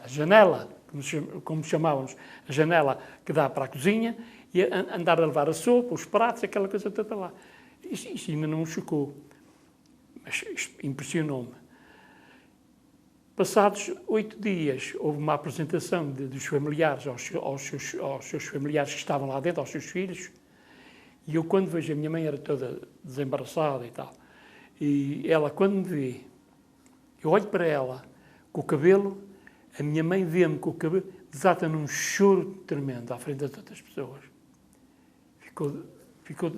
Speaker 11: janela, como chamávamos, a janela que dá para a cozinha, e andar a levar a sopa, os pratos, aquela coisa toda lá. Isso ainda não me chocou, mas impressionou-me. Passados 8 dias, houve uma apresentação dos familiares aos seus familiares que estavam lá dentro, aos seus filhos, e eu, quando vejo, a minha mãe era toda desembaraçada e tal, e ela, quando me vê, eu olho para ela, com o cabelo, a minha mãe vê-me com o cabelo, desata num choro tremendo à frente das outras pessoas. Ficou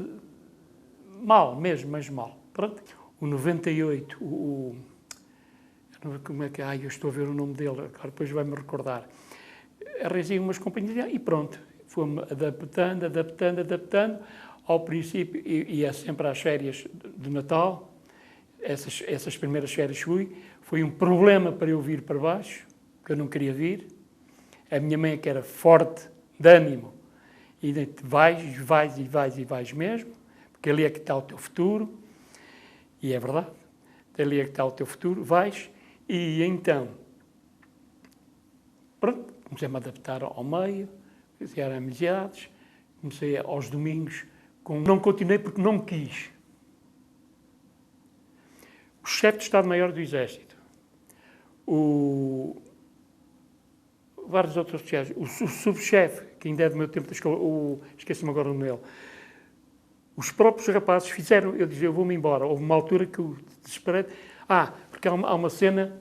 Speaker 11: mal mesmo, mas mal. Pronto, o 98, como é que eu estou a ver o nome dele, agora depois vai-me recordar. Arranjei umas companhias e pronto, fui-me adaptando. Ao princípio, ia sempre às férias de Natal, essas primeiras férias foi um problema para eu vir para baixo, porque eu não queria vir. A minha mãe, que era forte, de ânimo, e vais mesmo, porque ali é que está o teu futuro, e é verdade, ali é que está o teu futuro, vais, e então, pronto, comecei-me a adaptar ao meio, comecei a amizades, comecei aos domingos, não continuei porque não quis. O chefe de Estado-Maior do Exército, vários outros oficiais, o subchefe, que ainda é do meu tempo da escola, esqueci-me agora o nome dele, os próprios rapazes fizeram, eu dizia, eu vou-me embora. Houve uma altura que eu desesperei, porque há uma cena,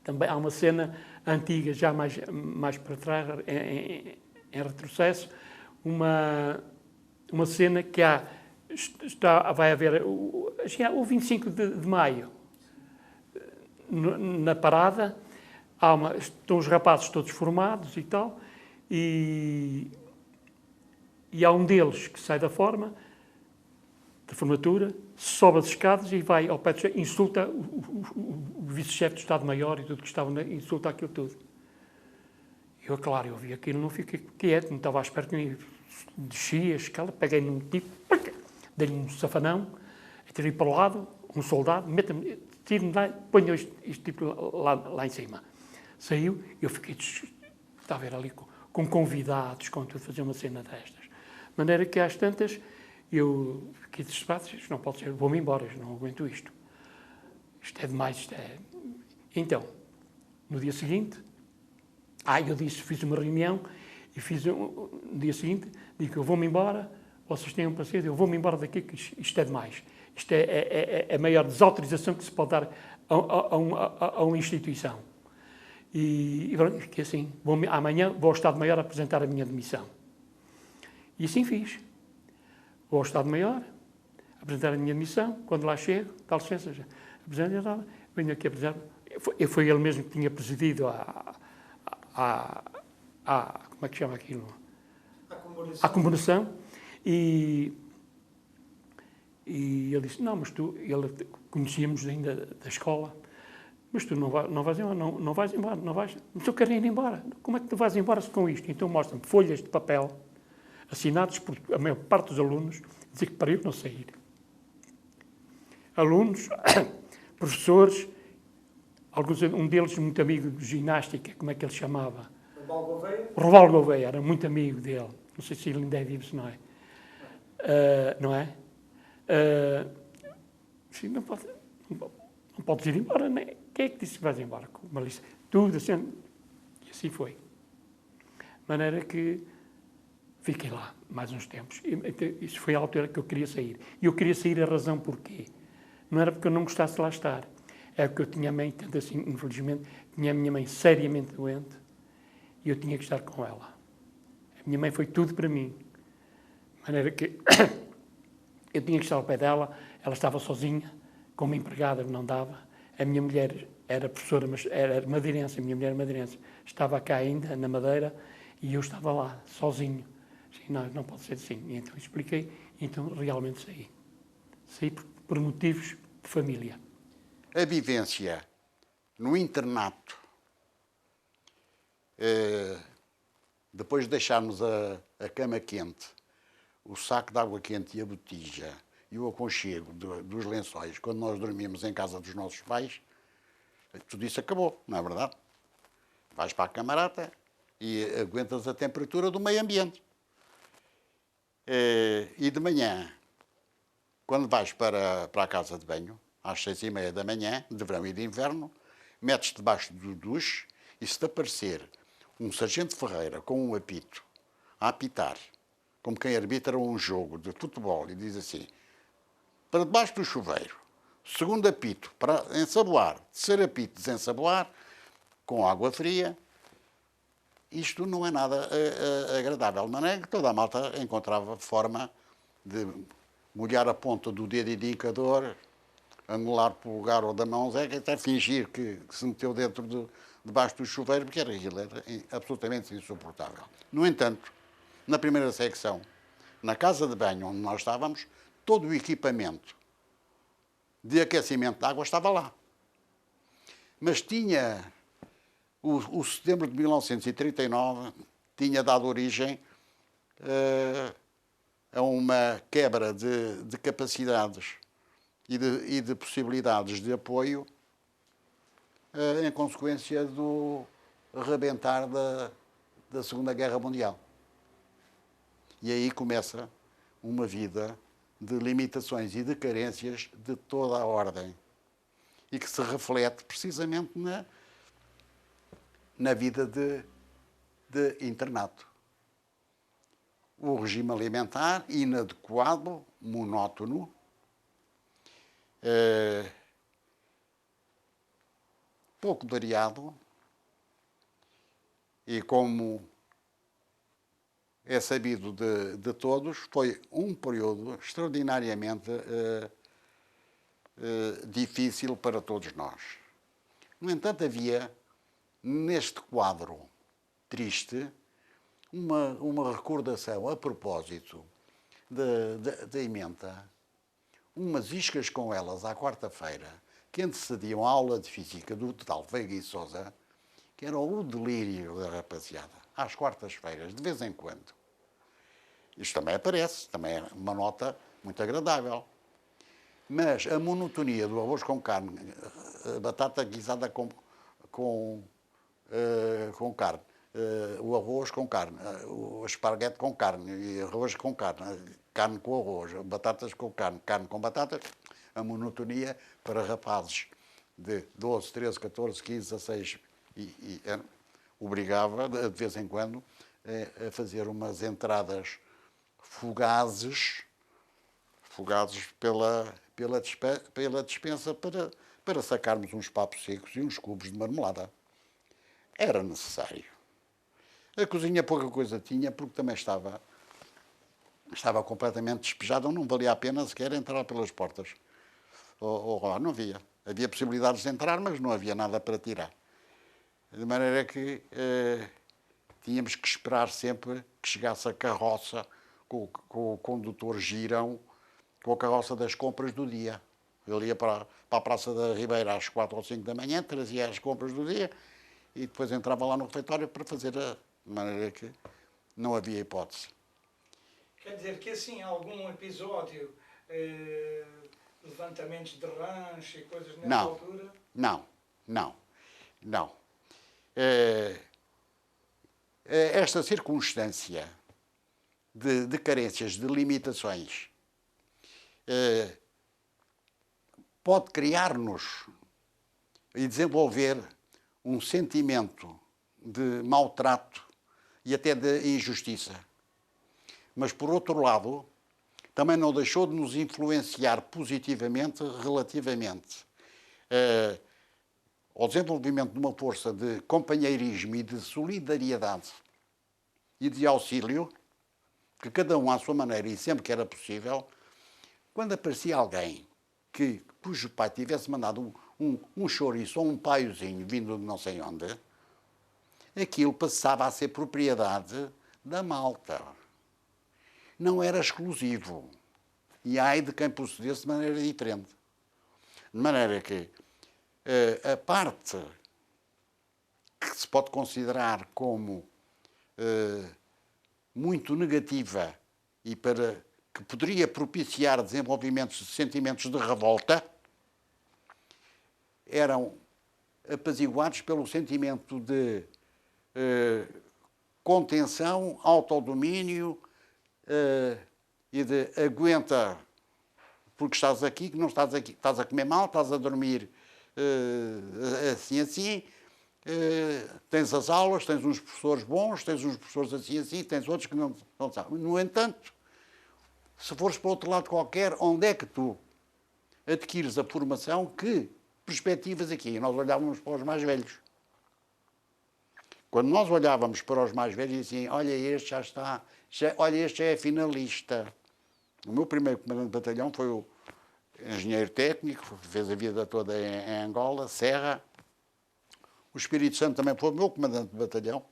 Speaker 11: também há uma cena antiga, já mais para trás, em retrocesso, uma cena que vai haver o 25 de maio, na parada, estão os rapazes todos formados e tal, e há um deles que sai da formatura, sobe as escadas e vai ao pé do chefe, insulta o vice-chefe do Estado-Maior e tudo que estava, insulta aquilo tudo. Eu vi aquilo, não fiquei quieto, não estava à espera que me descia a escala, peguei num tipo, dei-lhe um safanão, tirei para o lado, um soldado, tire-me lá, ponho este tipo lá em cima. Saiu, eu fiquei, estava a ver ali com convidados, com tudo, fazer uma cena destas. De maneira que às tantas, eu fiquei desesperado, isto não pode ser, vou-me embora, não aguento isto. Isto é demais, Então, no dia seguinte, eu fiz uma reunião e no dia seguinte, digo, eu vou-me embora, vocês tenham paciência, eu vou-me embora daqui, que isto é demais. Isto é a maior desautorização que se pode dar a uma instituição. E pronto, fiquei assim, amanhã vou ao Estado-Maior apresentar a minha demissão. E assim fiz. Vou ao Estado-Maior, apresentar a minha demissão, quando lá chego, dá licença, venho aqui apresentar. Foi ele mesmo que tinha presidido como é que chama aquilo? A comemoração. E ele disse, não, mas ele conhecíamos ainda da escola, mas tu não vais embora, mas eu quero ir embora. Como é que tu vais embora com isto? Então mostra-me folhas de papel, assinados por a maior parte dos alunos, dizer que para eu não sair. Alunos, professores, um deles muito amigo de ginástica, como é que ele chamava? Rovaldo Gouveia, era muito amigo dele. Não sei se ele ainda é vivo, se não é. Não é? Não podes ir embora, não é? Quem é que disse que vais embora? Com uma lista. Tudo assim. E assim foi. De maneira que fiquei lá mais uns tempos. Isso foi a altura que eu queria sair. E eu queria sair a razão porquê. Não era porque eu não gostasse de lá estar. É porque eu tinha a mãe, tanto assim, infelizmente, tinha a minha mãe seriamente doente e eu tinha que estar com ela. A minha mãe foi tudo para mim. De maneira que eu tinha que estar ao pé dela, ela estava sozinha, como empregada, não dava. A minha mulher era professora, mas era madeirense, a minha mulher era madeirense. Estava cá ainda, na Madeira, e eu estava lá, sozinho. Assim, não pode ser assim. E então expliquei, e então realmente saí. Saí por motivos de família.
Speaker 12: A vivência no internato, depois de deixarmos a cama quente, o saco de água quente e a botija e o aconchego dos lençóis, quando nós dormíamos em casa dos nossos pais, tudo isso acabou, não é verdade? Vais para a camarata e aguentas a temperatura do meio ambiente. E de manhã, quando vais para a casa de banho, às 6h30 da manhã, de verão e de inverno, metes-te debaixo do duche e se te aparecer um sargento Ferreira com um apito a apitar, como quem arbitra um jogo de futebol e diz assim, para debaixo do chuveiro, segundo apito para ensaboar, terceiro apito desensaboar, com água fria, isto não é nada agradável. De maneira que toda a malta encontrava forma de molhar a ponta do dedo indicador, anular polegar ou da mão, até fingir que se meteu debaixo do chuveiro, porque aquilo era absolutamente insuportável. No entanto, na primeira secção, na casa de banho onde nós estávamos, todo o equipamento de aquecimento de água estava lá. Mas tinha, o setembro de 1939, tinha dado origem a uma quebra de capacidades e de possibilidades de apoio em consequência do rebentar da Segunda Guerra Mundial. E aí começa uma vida de limitações e de carências de toda a ordem e que se reflete precisamente na vida de internato. O regime alimentar inadequado, monótono, pouco variado e, como é sabido de todos, foi um período extraordinariamente difícil para todos nós. No entanto, havia neste quadro triste uma recordação a propósito da ementa, umas iscas com elas à quarta-feira, que antecediam a aula de física do tal Veiga e Sousa, que era o delírio da rapaziada, às quartas-feiras, de vez em quando. Isto também aparece, também é uma nota muito agradável. Mas a monotonia do arroz com carne, a batata guisada com carne, o arroz com carne, o esparguete com carne, e arroz com carne, carne com arroz, batatas com carne, carne com batatas, a monotonia para rapazes de 12, 13, 14, 15, 16 obrigava, de vez em quando, a fazer umas entradas fugazes pela despensa para sacarmos uns papos secos e uns cubos de marmelada. Era necessário. A cozinha pouca coisa tinha, porque também estava completamente despejada, não valia a pena sequer entrar pelas portas. Não havia. Havia possibilidades de entrar, mas não havia nada para tirar. De maneira que tínhamos que esperar sempre que chegasse a carroça com o condutor girão, com a carroça das compras do dia. Ele ia para a Praça da Ribeira às 4 ou 5 da manhã, trazia as compras do dia e depois entrava lá no refeitório para fazer de maneira que não havia hipótese.
Speaker 6: Quer dizer que assim, algum episódio, levantamentos de rancho e coisas nessa altura?
Speaker 12: Não. Esta circunstância de carências, de limitações, pode criar-nos e desenvolver um sentimento de maltrato e até de injustiça. Mas, por outro lado, também não deixou de nos influenciar positivamente relativamente ao desenvolvimento de uma força de companheirismo e de solidariedade e de auxílio, que cada um à sua maneira e sempre que era possível, quando aparecia alguém cujo pai tivesse mandado um chouriço ou um paiozinho vindo de não sei onde, aquilo passava a ser propriedade da malta. Não era exclusivo. E ai de quem procedesse de maneira diferente. De maneira que a parte que se pode considerar como muito negativa e que poderia propiciar desenvolvimentos de sentimentos de revolta, eram apaziguados pelo sentimento de contenção, autodomínio e de aguenta, porque estás aqui, que não estás aqui, estás a comer mal, estás a dormir assim, tens as aulas, tens uns professores bons, tens uns professores assim, tens outros que não sabem. No entanto, se fores para outro lado qualquer, onde é que tu adquires a formação que perspectivas aqui? E nós olhávamos para os mais velhos. Quando nós olhávamos para os mais velhos e assim, olha, este já está, olha, este já é finalista. O meu primeiro comandante de batalhão foi o engenheiro técnico, fez a vida toda em Angola, Serra. O Espírito Santo também foi o meu comandante de batalhão.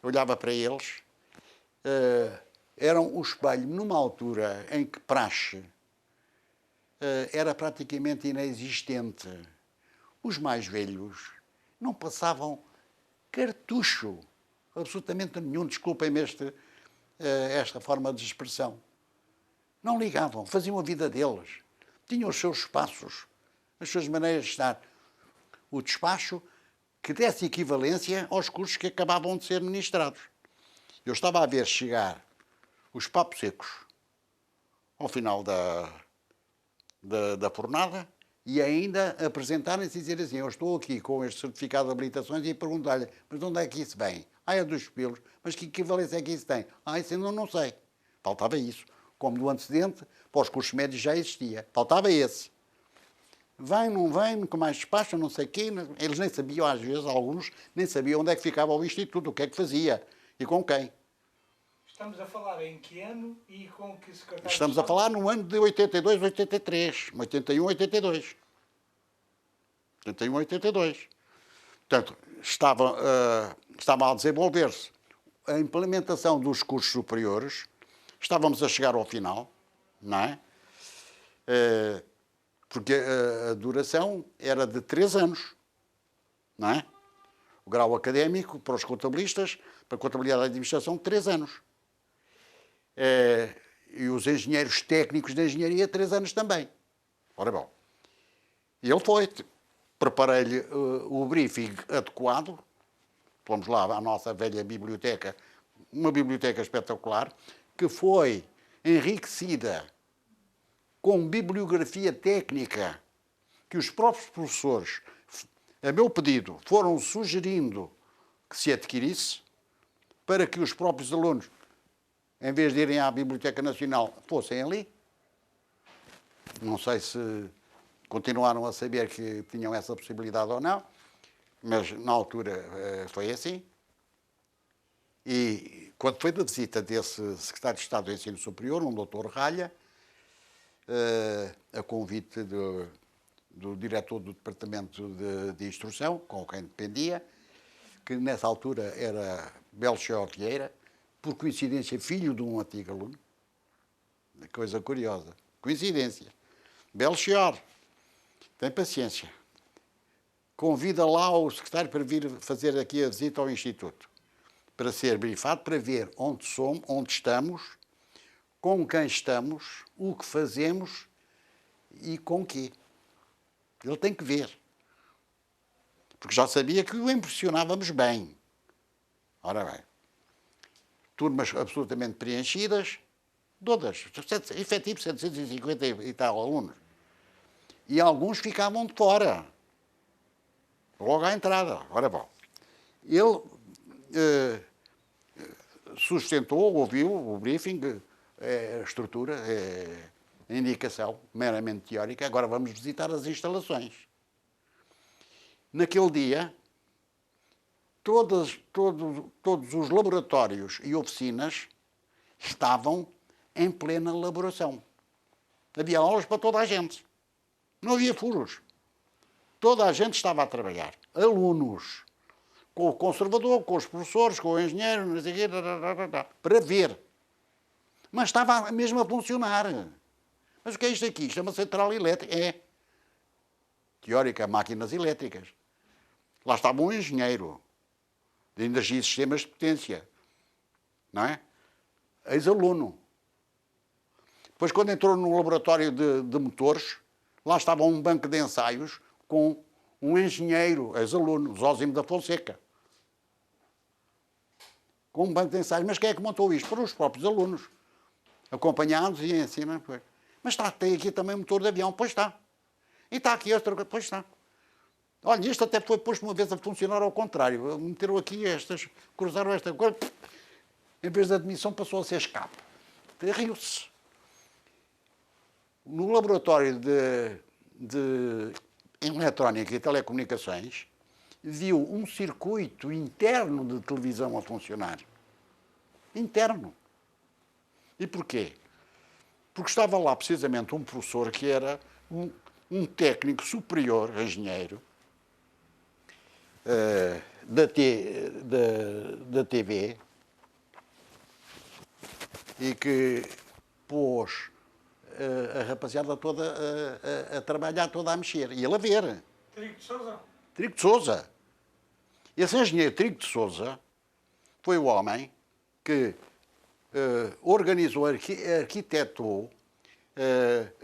Speaker 12: Eu olhava para eles, eram o espelho numa altura em que praxe era praticamente inexistente. Os mais velhos não passavam cartucho, absolutamente nenhum, desculpem-me esta forma de expressão. Não ligavam, faziam a vida deles, tinham os seus espaços, as suas maneiras de estar. O despacho que desse equivalência aos cursos que acabavam de ser ministrados. Eu estava a ver chegar os papos secos ao final da fornada e ainda apresentarem-se e dizer assim, eu estou aqui com este certificado de habilitações e perguntar-lhe, mas de onde é que isso vem? É dos pelos, mas que equivalência é que isso tem? Isso ainda não sei. Faltava isso. Como do antecedente, para os cursos médios já existia. Faltava esse. Vem, não vem, com mais despacho, não sei o quê. Eles nem sabiam, às vezes, alguns, nem sabiam onde é que ficava o Instituto, o que é que fazia e com quem.
Speaker 6: Estamos a falar em que ano e com que secretário?
Speaker 12: Estamos a falar no ano de 82, 83, 81, 82. 81, 82. Portanto, estava a desenvolver-se a implementação dos cursos superiores, estávamos a chegar ao final, não é? Porque a duração era de 3 anos, não é? O grau académico para os contabilistas, para a contabilidade e administração, 3 anos. E os engenheiros técnicos de engenharia, 3 anos também. Ora bom, ele foi, preparei-lhe o briefing adequado, fomos lá à nossa velha biblioteca, uma biblioteca espetacular, que foi enriquecida com bibliografia técnica que os próprios professores, a meu pedido, foram sugerindo que se adquirisse para que os próprios alunos, em vez de irem à Biblioteca Nacional, fossem ali. Não sei se continuaram a saber que tinham essa possibilidade ou não, mas na altura foi assim. E quando foi da visita desse secretário de Estado do Ensino Superior, um doutor Ralha, a convite do diretor do Departamento de Instrução, com quem dependia, que nessa altura era Belchior Vieira, por coincidência filho de um antigo aluno. Coisa curiosa. Coincidência. Belchior, tem paciência. Convida lá o secretário para vir fazer aqui a visita ao Instituto, para ser brifado, para ver onde somos, onde estamos, com quem estamos, o que fazemos e com quê. Ele tem que ver. Porque já sabia que o impressionávamos bem. Ora bem, turmas absolutamente preenchidas, todas, efetivo 750 e tal alunos. E alguns ficavam de fora, logo à entrada. Ora bom, ele sustentou, ouviu o briefing, a estrutura, a indicação meramente teórica. Agora vamos visitar as instalações. Naquele dia, todos os laboratórios e oficinas estavam em plena elaboração. Havia aulas para toda a gente. Não havia furos. Toda a gente estava a trabalhar. Alunos, com o conservador, com os professores, com o engenheiro, não sei o quê, para ver. Mas estava mesmo a funcionar. Mas o que é isto aqui? Isto é uma central elétrica. É. Teórica, máquinas elétricas. Lá estava um engenheiro de energia e sistemas de potência. Não é? Ex-aluno. Depois, quando entrou no laboratório de motores, lá estava um banco de ensaios com um engenheiro, ex-aluno, Zósimo da Fonseca. Com um banco de ensaios. Mas quem é que montou isto? Foram os próprios alunos. Acompanhados e ensinam. Mas está, tem aqui também motor de avião, pois está. E está aqui outra coisa, pois está. Olha, isto até foi posto uma vez a funcionar ao contrário. Meteram aqui estas, cruzaram esta coisa, em vez de admissão passou a ser escape. Riu-se. No laboratório de eletrónica e telecomunicações, viu um circuito interno de televisão a funcionar. Interno. E porquê? Porque estava lá precisamente um professor que era um técnico superior, engenheiro, da TV, e que pôs a rapaziada toda a trabalhar, toda a mexer. E ele a ver.
Speaker 3: Trigo de Sousa.
Speaker 12: Trigo de Sousa. Esse engenheiro Trigo de Sousa foi o homem que organizou, arquitetou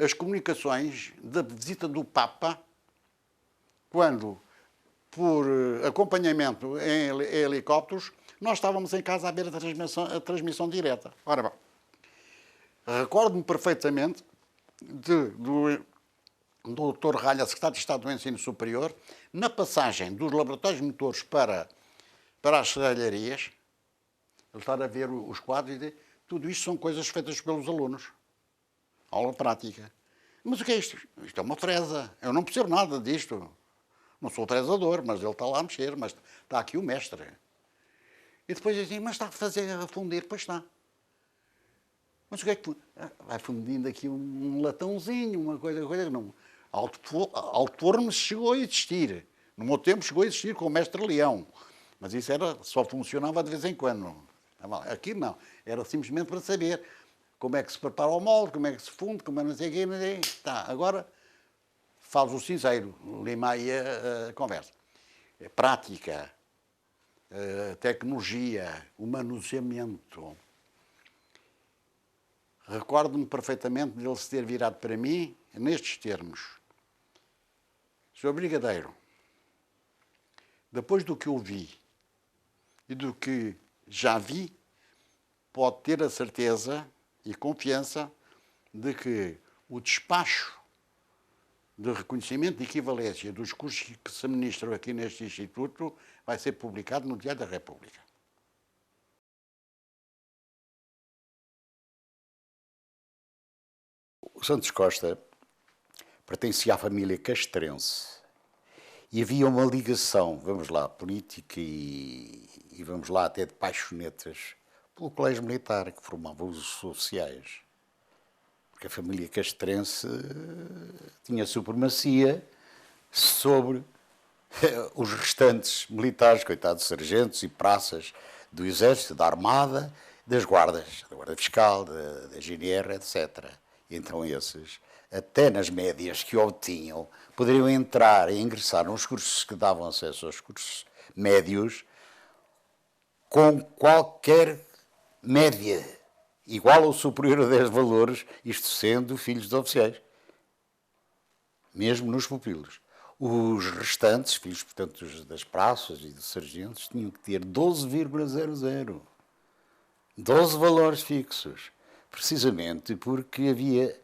Speaker 12: as comunicações da visita do Papa, quando, por acompanhamento em helicópteros, nós estávamos em casa a ver a transmissão direta. Ora bem, recordo-me perfeitamente do Dr. Ralha, secretário de Estado do Ensino Superior, na passagem dos laboratórios de motores para as serralharias, ele estar a ver os quadros e dizer, tudo isto são coisas feitas pelos alunos. Aula prática. Mas o que é isto? Isto é uma fresa. Eu não percebo nada disto. Não sou fresador, mas ele está lá a mexer, mas está aqui o mestre. E depois dizem, mas está a fazer a fundir? Pois está. Mas o que é que... vai fundindo aqui um latãozinho, uma coisa que não... Alto forno chegou a existir. No meu tempo chegou a existir com o mestre Leão. Mas isso só funcionava de vez em quando. Aqui não. Era simplesmente para saber como é que se prepara o molde, como é que se funde, como é não sei o quê. Tá, agora faz o cinzeiro, lima aí a conversa. Prática, tecnologia, o manuseamento. Recordo-me perfeitamente de ele se ter virado para mim nestes termos. Sr. Brigadeiro, depois do que eu vi e do que já vi, pode ter a certeza e confiança de que o despacho de reconhecimento de equivalência dos cursos que se ministram aqui neste Instituto vai ser publicado no Diário da República. O Santos Costa pertencia à família castrense e havia uma ligação, vamos lá, política e vamos lá, até de paixonetas, pelo colégio militar, que formava os oficiais. Porque a família castrense tinha supremacia sobre os restantes militares, coitados sargentos e praças do Exército, da Armada, das guardas, da Guarda Fiscal, da GNR, etc. E então esses, até nas médias que obtinham, poderiam entrar e ingressar nos cursos que davam acesso aos cursos médios com qualquer média, igual ou superior a 10 valores, isto sendo filhos de oficiais, mesmo nos pupilos. Os restantes, filhos, portanto, das praças e dos sargentos, tinham que ter 12,00. 12 valores fixos. Precisamente porque havia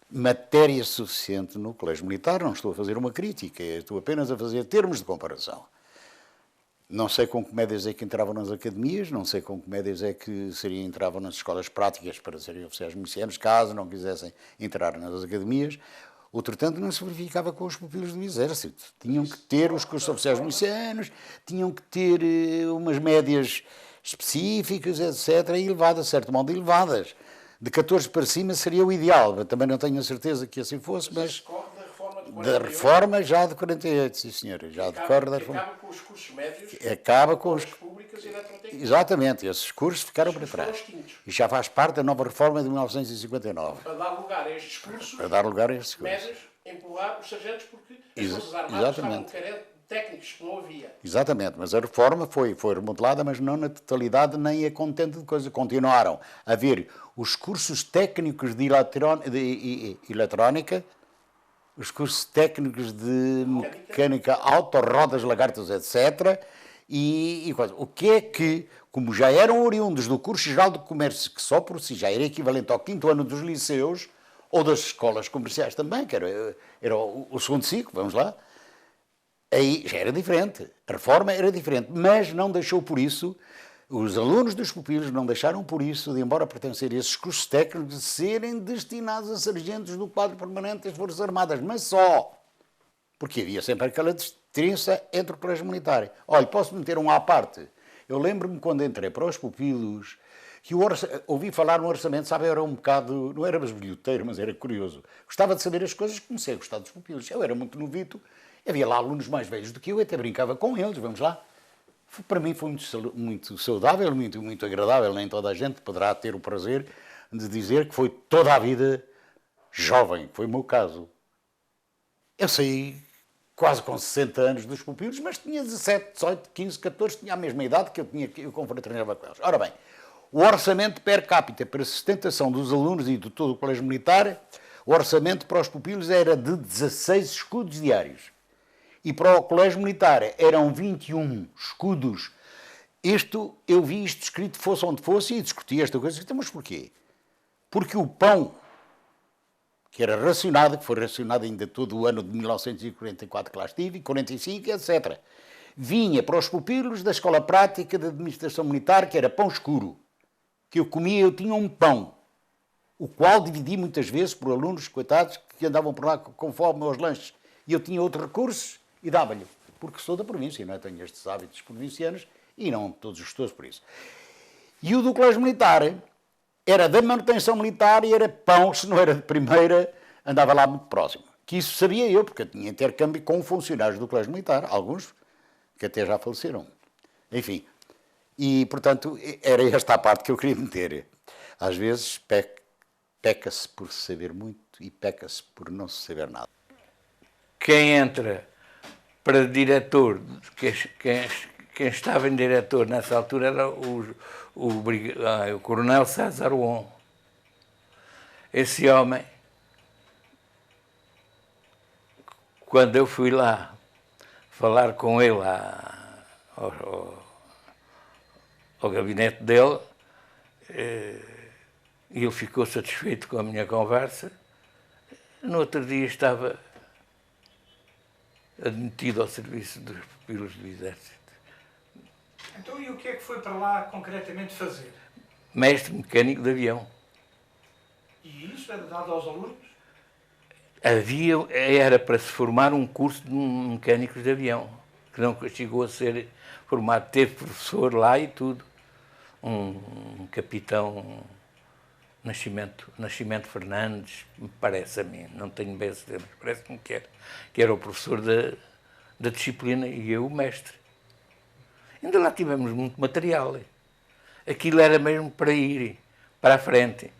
Speaker 12: matéria suficiente no colégio militar. Não estou a fazer uma crítica, estou apenas a fazer termos de comparação. Não sei com que médias é que entravam nas academias, não sei com que médias é que entravam nas escolas práticas para serem oficiais milicianos, caso não quisessem entrar nas academias. Outro-tanto, não se verificava com os pupilos do Exército. Tinham que ter os cursos de oficiais milicianos, tinham que ter umas médias específicas, etc., e elevadas, de certo modo, elevadas. De 14 para cima seria o ideal. Também não tenho a certeza que assim fosse, mas... Da reforma já de 48, sim senhor. Já decorre da reforma.
Speaker 13: Acaba com os cursos médios,
Speaker 12: acaba com os
Speaker 13: públicas e eletrotécnicas.
Speaker 12: Exatamente, esses cursos ficaram para trás. E já faz parte da nova reforma de 1959.
Speaker 13: Para dar lugar a estes cursos,
Speaker 12: para dar lugar a estes cursos.
Speaker 13: médios, empurrar os sargentos, porque as Forças Armadas estavam carentes de técnicos que não havia.
Speaker 12: Exatamente, mas a reforma foi remodelada, mas não na totalidade nem a contente de coisa. Continuaram a haver os cursos técnicos de eletrónica, os cursos técnicos de mecânica, auto, rodas, lagartos, etc. E coisa. O que é que, como já eram oriundos do curso geral de comércio, que só por si já era equivalente ao 5º ano dos liceus, ou das escolas comerciais também, que era o segundo ciclo, vamos lá, aí já era diferente. A reforma era diferente, mas não deixou por isso, os alunos dos pupilos não deixaram por isso, de embora pertencer a esses cursos técnicos, de serem destinados a sargentos do quadro permanente das Forças Armadas, mas só. Porque havia sempre aquela distinção entre o colégio militar. Olha, posso meter um à parte. Eu lembro-me quando entrei para os pupilos, que ouvi falar no orçamento, sabe, era um bocado, não era bisbilhoteiro, mas era curioso. Gostava de saber as coisas, comecei a gostar dos pupilos. Eu era muito novito, havia lá alunos mais velhos do que eu, até brincava com eles, vamos lá. Para mim foi muito saudável, muito agradável, nem toda a gente poderá ter o prazer de dizer que foi toda a vida jovem, foi o meu caso. Eu saí quase com 60 anos dos pupilos, mas tinha 17, 18, 15, 14, tinha a mesma idade que eu confraternizava com eles. Ora bem, o orçamento per capita para a sustentação dos alunos e de todo o colégio militar, o orçamento para os pupilos era de 16 escudos diários. E para o colégio militar eram 21 escudos. Eu vi isto escrito fosse onde fosse e discuti esta coisa. Mas porquê? Porque o pão, que era racionado, que foi racionado ainda todo o ano de 1944 que lá estive, 45, etc., vinha para os pupilos da Escola Prática de Administração Militar, que era pão escuro, que eu comia, eu tinha um pão, o qual dividi muitas vezes por alunos, coitados, que andavam por lá com fome aos lanches, e eu tinha outros recursos e dava-lhe, porque sou da província, não é? Tenho estes hábitos provincianos e não todos gostosos por isso. E o do colégio militar era da manutenção militar e era pão, se não era de primeira, andava lá muito próximo. Que isso sabia eu, porque eu tinha intercâmbio com funcionários do colégio militar, alguns que até já faleceram. Enfim, e portanto era esta a parte que eu queria meter. Às vezes peca-se por saber muito e peca-se por não se saber nada.
Speaker 14: Quem entra para diretor, quem estava em diretor nessa altura era o coronel César Won. Esse homem, quando eu fui lá falar com ele ao gabinete dele, e ele ficou satisfeito com a minha conversa, no outro dia estava admitido ao serviço dos pupilos do Exército.
Speaker 6: Então, e o que é que foi para lá concretamente fazer?
Speaker 14: Mestre mecânico de avião.
Speaker 6: E isso era dado aos alunos?
Speaker 14: Era para se formar um curso de mecânicos de avião, que não chegou a ser formado. Teve professor lá e tudo. Um capitão Nascimento Fernandes, me parece a mim, não tenho bem certeza, mas parece-me que era o professor da disciplina e eu o mestre. Ainda lá tivemos muito material. Aquilo era mesmo para ir para a frente.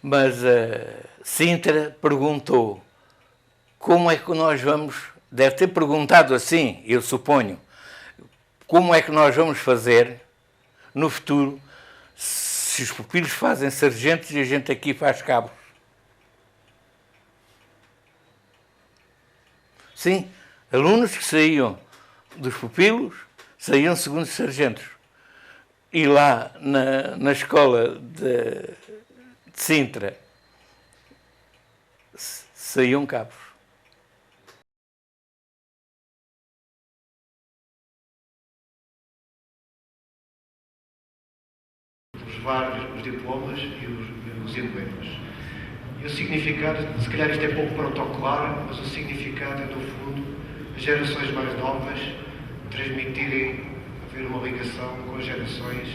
Speaker 14: Mas Sintra perguntou como é que nós vamos, deve ter perguntado assim, eu suponho, como é que nós vamos fazer no futuro se os pupilos fazem sargentos e a gente aqui faz cabos. Sim, alunos que saíam dos pupilos saíam segundos sargentos. E lá na escola de Sintra saíam cabos.
Speaker 15: Levar os diplomas e os emblemas. E o significado, se calhar isto é pouco protocolar, mas o significado é, no fundo, as gerações mais novas transmitirem, haver uma ligação com as gerações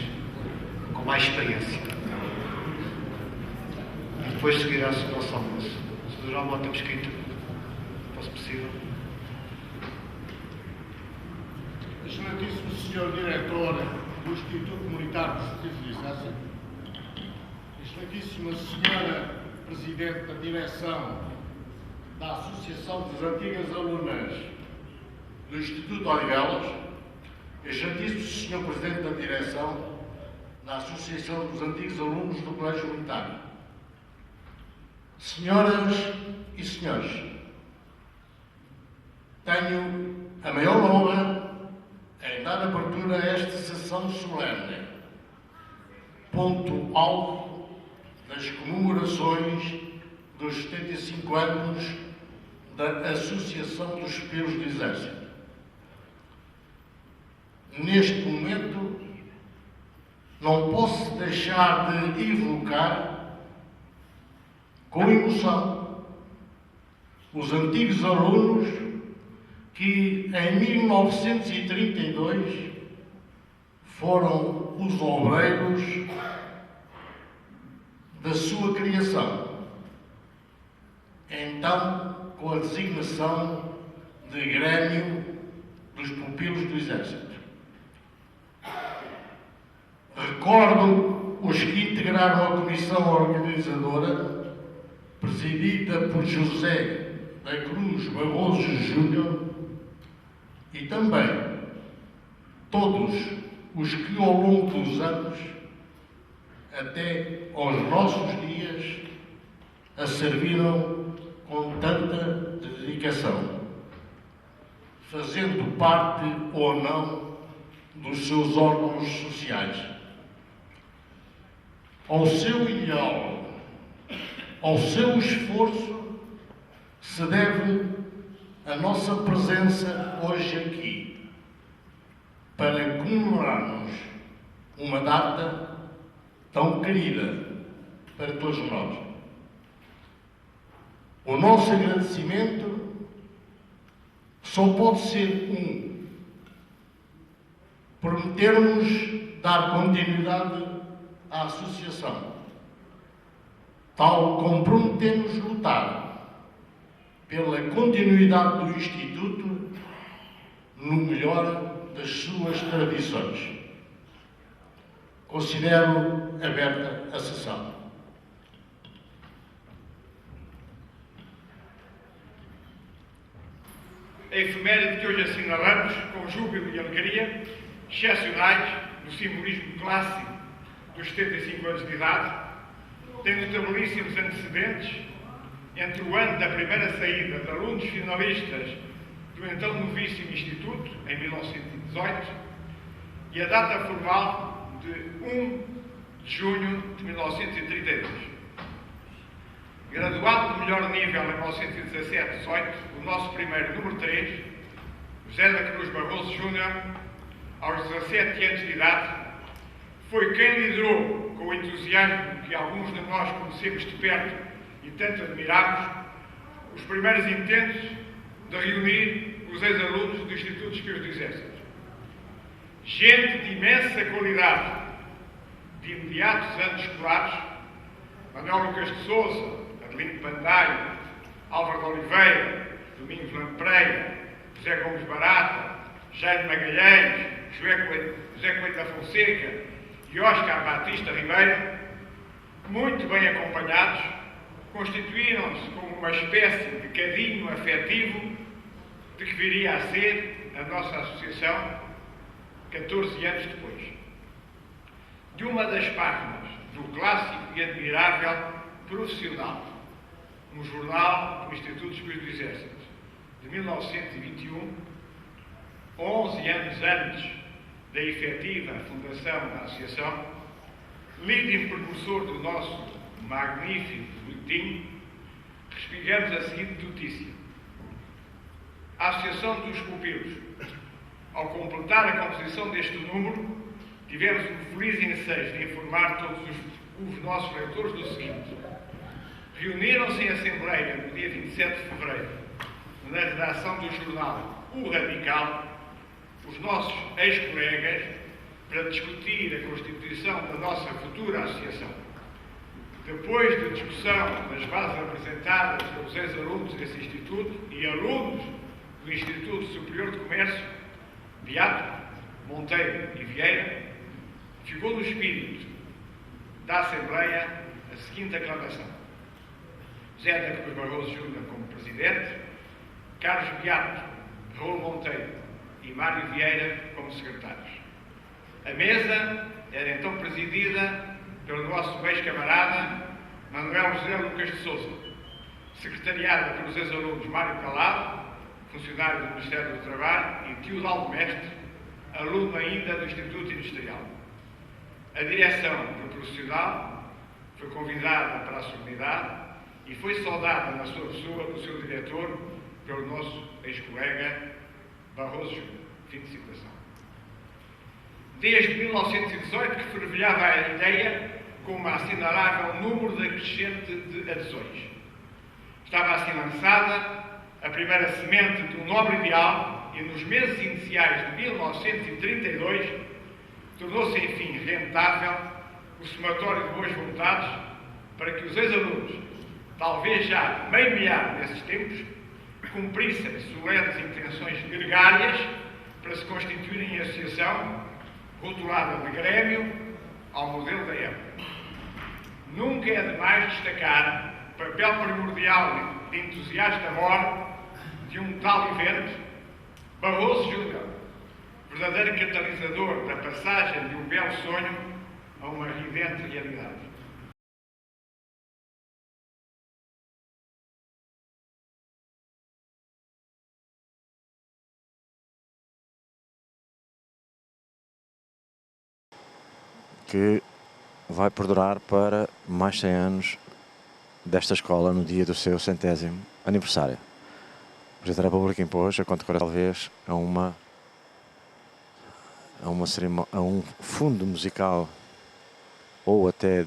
Speaker 15: com mais experiência. E depois seguirá-se o nosso almoço. Se durar uma temos escrito, fosse possível.
Speaker 16: Excelentíssimo Senhor Diretor do Instituto Militar de Justiça e Licença, Excelentíssima Senhora Presidente da Direção da Associação das Antigas Alunas do Instituto Odivelas, Excelentíssimo Senhor Presidente da Direção da Associação dos Antigos Alunos do Colégio Militar, Senhoras e Senhores, tenho a maior honra em dar abertura a esta sessão solene, ponto alto das comemorações dos 75 anos da Associação dos Pupilos do Exército. Neste momento, não posso deixar de evocar, com emoção, os antigos alunos que, em 1932, foram os obreiros da sua criação, então com a designação de Grêmio dos Pupilos do Exército. Recordo os que integraram a comissão organizadora, presidida por José da Cruz Barroso Júnior, e também todos os que ao longo dos anos, até aos nossos dias, a serviram com tanta dedicação, fazendo parte ou não dos seus órgãos sociais. Ao seu ideal, ao seu esforço, se deve a nossa presença hoje aqui, para comemorarmos uma data tão querida para todos nós. O nosso agradecimento só pode ser prometermos dar continuidade à associação, tal como prometemos lutar pela continuidade do Instituto no melhor das suas tradições. Considero aberta a sessão.
Speaker 17: A efeméride que hoje assinalamos, com júbilo e alegria, excepcionais no simbolismo clássico dos 75 anos de idade, tem notabilíssimos antecedentes entre o ano da primeira saída de alunos finalistas do então novíssimo Instituto, em 1918, e a data formal de 1 de junho de 1932. Graduado de melhor nível em 1917-18, o nosso primeiro número 3, José da Cruz Barroso Júnior, aos 17 anos de idade, foi quem liderou, com o entusiasmo que alguns de nós conhecemos de perto e tanto admiramos, os primeiros intentos de reunir os ex-alunos do Instituto dos Pupilos do Exército. Gente de imensa qualidade, de imediatos anos escolares, Manuel Lucas de Souza, Adelino Pandaio, Álvaro de Oliveira, Domingos Lampreia, José Gomes Barata, Jaime Magalhães, José Coelho da Fonseca e Óscar Batista Ribeiro, muito bem acompanhados, constituíram-se como uma espécie de cadinho afetivo de que viria a ser a nossa associação 14 anos depois. De uma das páginas do clássico e admirável Profissional, no jornal do Instituto dos Pupilos do Exército, de 1921, 11 anos antes da efetiva fundação da Associação, líder precursor do nosso magnífico boletim, respingamos a seguinte notícia. A Associação dos Pupilos, ao completar a composição deste número, tivemos o feliz ensejo de informar todos os nossos leitores do seguinte. Reuniram-se em Assembleia no dia 27 de fevereiro, na redação do jornal O Radical, os nossos ex-colegas para discutir a constituição da nossa futura associação. Depois de discussão das bases apresentadas pelos ex-alunos desse Instituto e alunos do Instituto Superior de Comércio, Beato, Monteiro e Vieira, ficou no espírito da Assembleia a seguinte aclamação. José da Cruz Barroso Júnior como Presidente, Carlos Beato, Raul Monteiro e Mário Vieira como Secretários. A mesa era então presidida pelo nosso ex-camarada Manuel José Lucas de Souza, secretariada pelos ex-alunos Mário Calado, funcionário do Ministério do Trabalho, e Teodaldo Mestre, aluno ainda do Instituto Industrial. A direção do profissional foi convidada para a solenidade e foi saudada na sua pessoa do seu diretor pelo nosso ex-colega Barroso Júnior. Fim de citação. Desde 1918 que fervilhava a ideia com um assinalável número decrescente de adesões. Estava assim lançada a primeira semente de um nobre ideal e nos meses iniciais de 1932 tornou-se, enfim, rentável o somatório de boas vontades para que os ex-alunos, talvez já meio milhar nesses tempos, cumprissem solenes intenções gregárias para se constituírem em associação rotulada de Grêmio ao modelo da época. Nunca é demais destacar o papel primordial de entusiasta mor de um tal evento, Barroso Júnior, verdadeiro catalisador da passagem de um belo sonho a uma ridente realidade.
Speaker 18: Que vai perdurar para mais 100 anos desta escola no dia do seu 100º aniversário. O Presidente da República impôs a condecoração talvez a um fundo musical ou até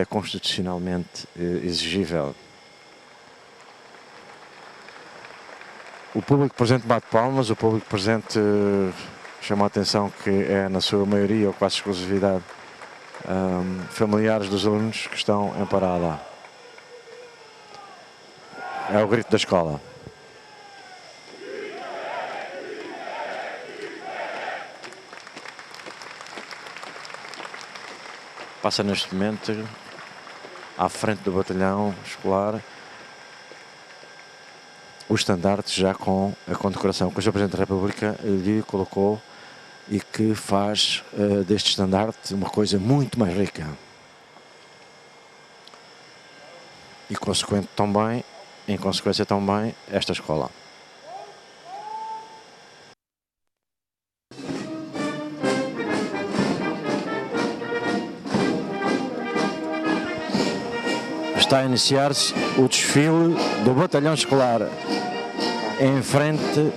Speaker 18: constitucionalmente exigível. O público presente bate palmas, o público presente chama a atenção que é, na sua maioria ou quase exclusividade, familiares dos alunos que estão em parada. É o grito da escola. Passa neste momento à frente do batalhão escolar o estandarte já com a condecoração que o Sr. Presidente da República lhe colocou e que faz deste estandarte uma coisa muito mais rica. E em consequência também, esta escola. Está a iniciar-se o desfile do batalhão escolar em frente